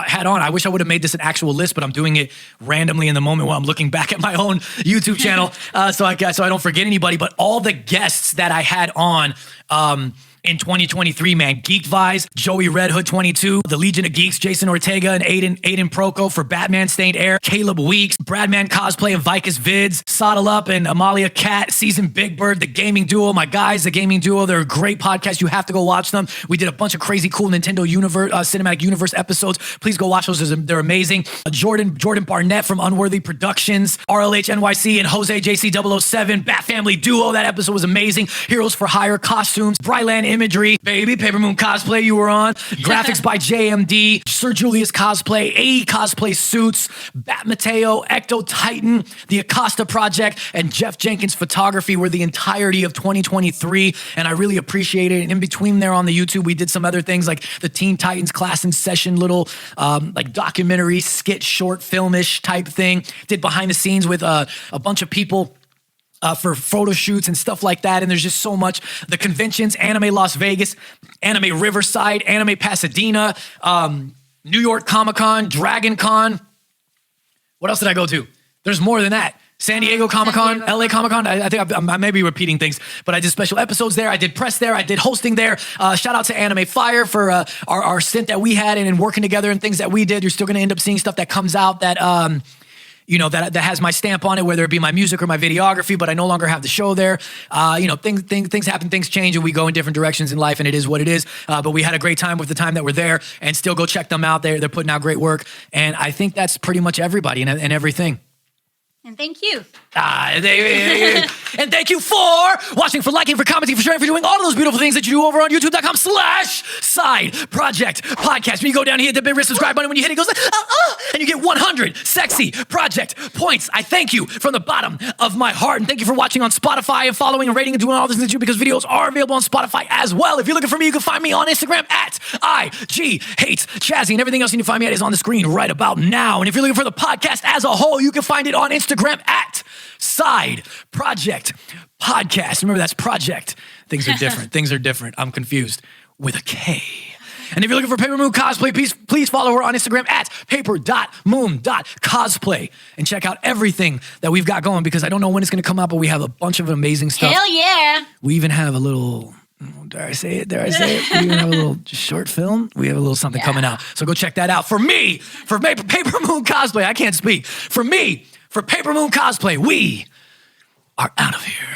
had on. I wish I would have made this an actual list, but I'm doing it randomly in the moment while I'm looking back at my own YouTube channel, so I don't forget anybody. But all the guests that I had on in 2023, man. Geek Vise, Joey Red Hood 22, the Legion of Geeks, Jason Ortega and Aiden Proco for Batman Stained Air, Caleb Weeks, Bradman Cosplay and Vicus Vids, Saddle Up and Amalia Cat, Season Big Bird, The Gaming Duo, my guys, The Gaming Duo. They're a great podcast. You have to go watch them. We did a bunch of crazy cool Nintendo Cinematic Universe episodes. Please go watch those. They're amazing. Jordan Barnett from Unworthy Productions, RLH NYC and Jose JC007, Bat Family Duo. That episode was amazing. Heroes for Hire, Costumes, Bryland Imagery, baby, Paper.Moon.Cosplay you were on, Graphics by JMD, Sir Julius Cosplay, AE Cosplay Suits, Bat Mateo, Ecto Titan, the Acosta Project, and Jeff Jenkins Photography were the entirety of 2023, and I really appreciate it. And in between there on the YouTube, we did some other things like the Teen Titans Class in Session little like documentary, skit, short, filmish type thing. Did behind the scenes with a bunch of people for photo shoots and stuff like that. And there's just so much. The conventions, Anime Las Vegas, Anime Riverside, Anime Pasadena, New York Comic-Con, Dragon Con. What else did I go to? There's more than that. San Diego Comic-Con, LA Comic-Con. I think I may be repeating things, but I did special episodes there. I did press there. I did hosting there. Shout out to Anime Fire for our stint that we had and working together and things that we did. You're still going to end up seeing stuff that comes out that that has my stamp on it, whether it be my music or my videography, but I no longer have the show there. Things happen, things change, and we go in different directions in life, and it is what it is. But we had a great time with the time that we're there, and still go check them out. They're putting out great work, and I think that's pretty much everybody and everything. And thank you. And thank you for watching, for liking, for commenting, for sharing, for doing all of those beautiful things that you do over on youtube.com/side project podcast. When you go down here, hit the big red subscribe button. When you hit it, it goes like, and you get 100 sexy project points. I thank you from the bottom of my heart. And thank you for watching on Spotify and following and rating and doing all this things too, because videos are available on Spotify as well. If you're looking for me, you can find me on Instagram at @IGHateChazzy. And everything else you need to find me at is on the screen right about now. And if you're looking for the podcast as a whole, you can find it on Instagram at Side Project Podcast. Remember, that's project. Things are different. Things are different. I'm confused with a K. And if you're looking for Paper.Moon.Cosplay, please follow her on Instagram at Paper.Moon.Cosplay and check out everything that we've got going, because I don't know when it's going to come out, but we have a bunch of amazing stuff. Hell yeah. We even have a little... Dare I say it? We even have a little short film. We have a little something coming out. So go check that out. For me, for Paper.Moon.Cosplay, I can't speak. For me, for Paper.Moon.Cosplay, we are out of here.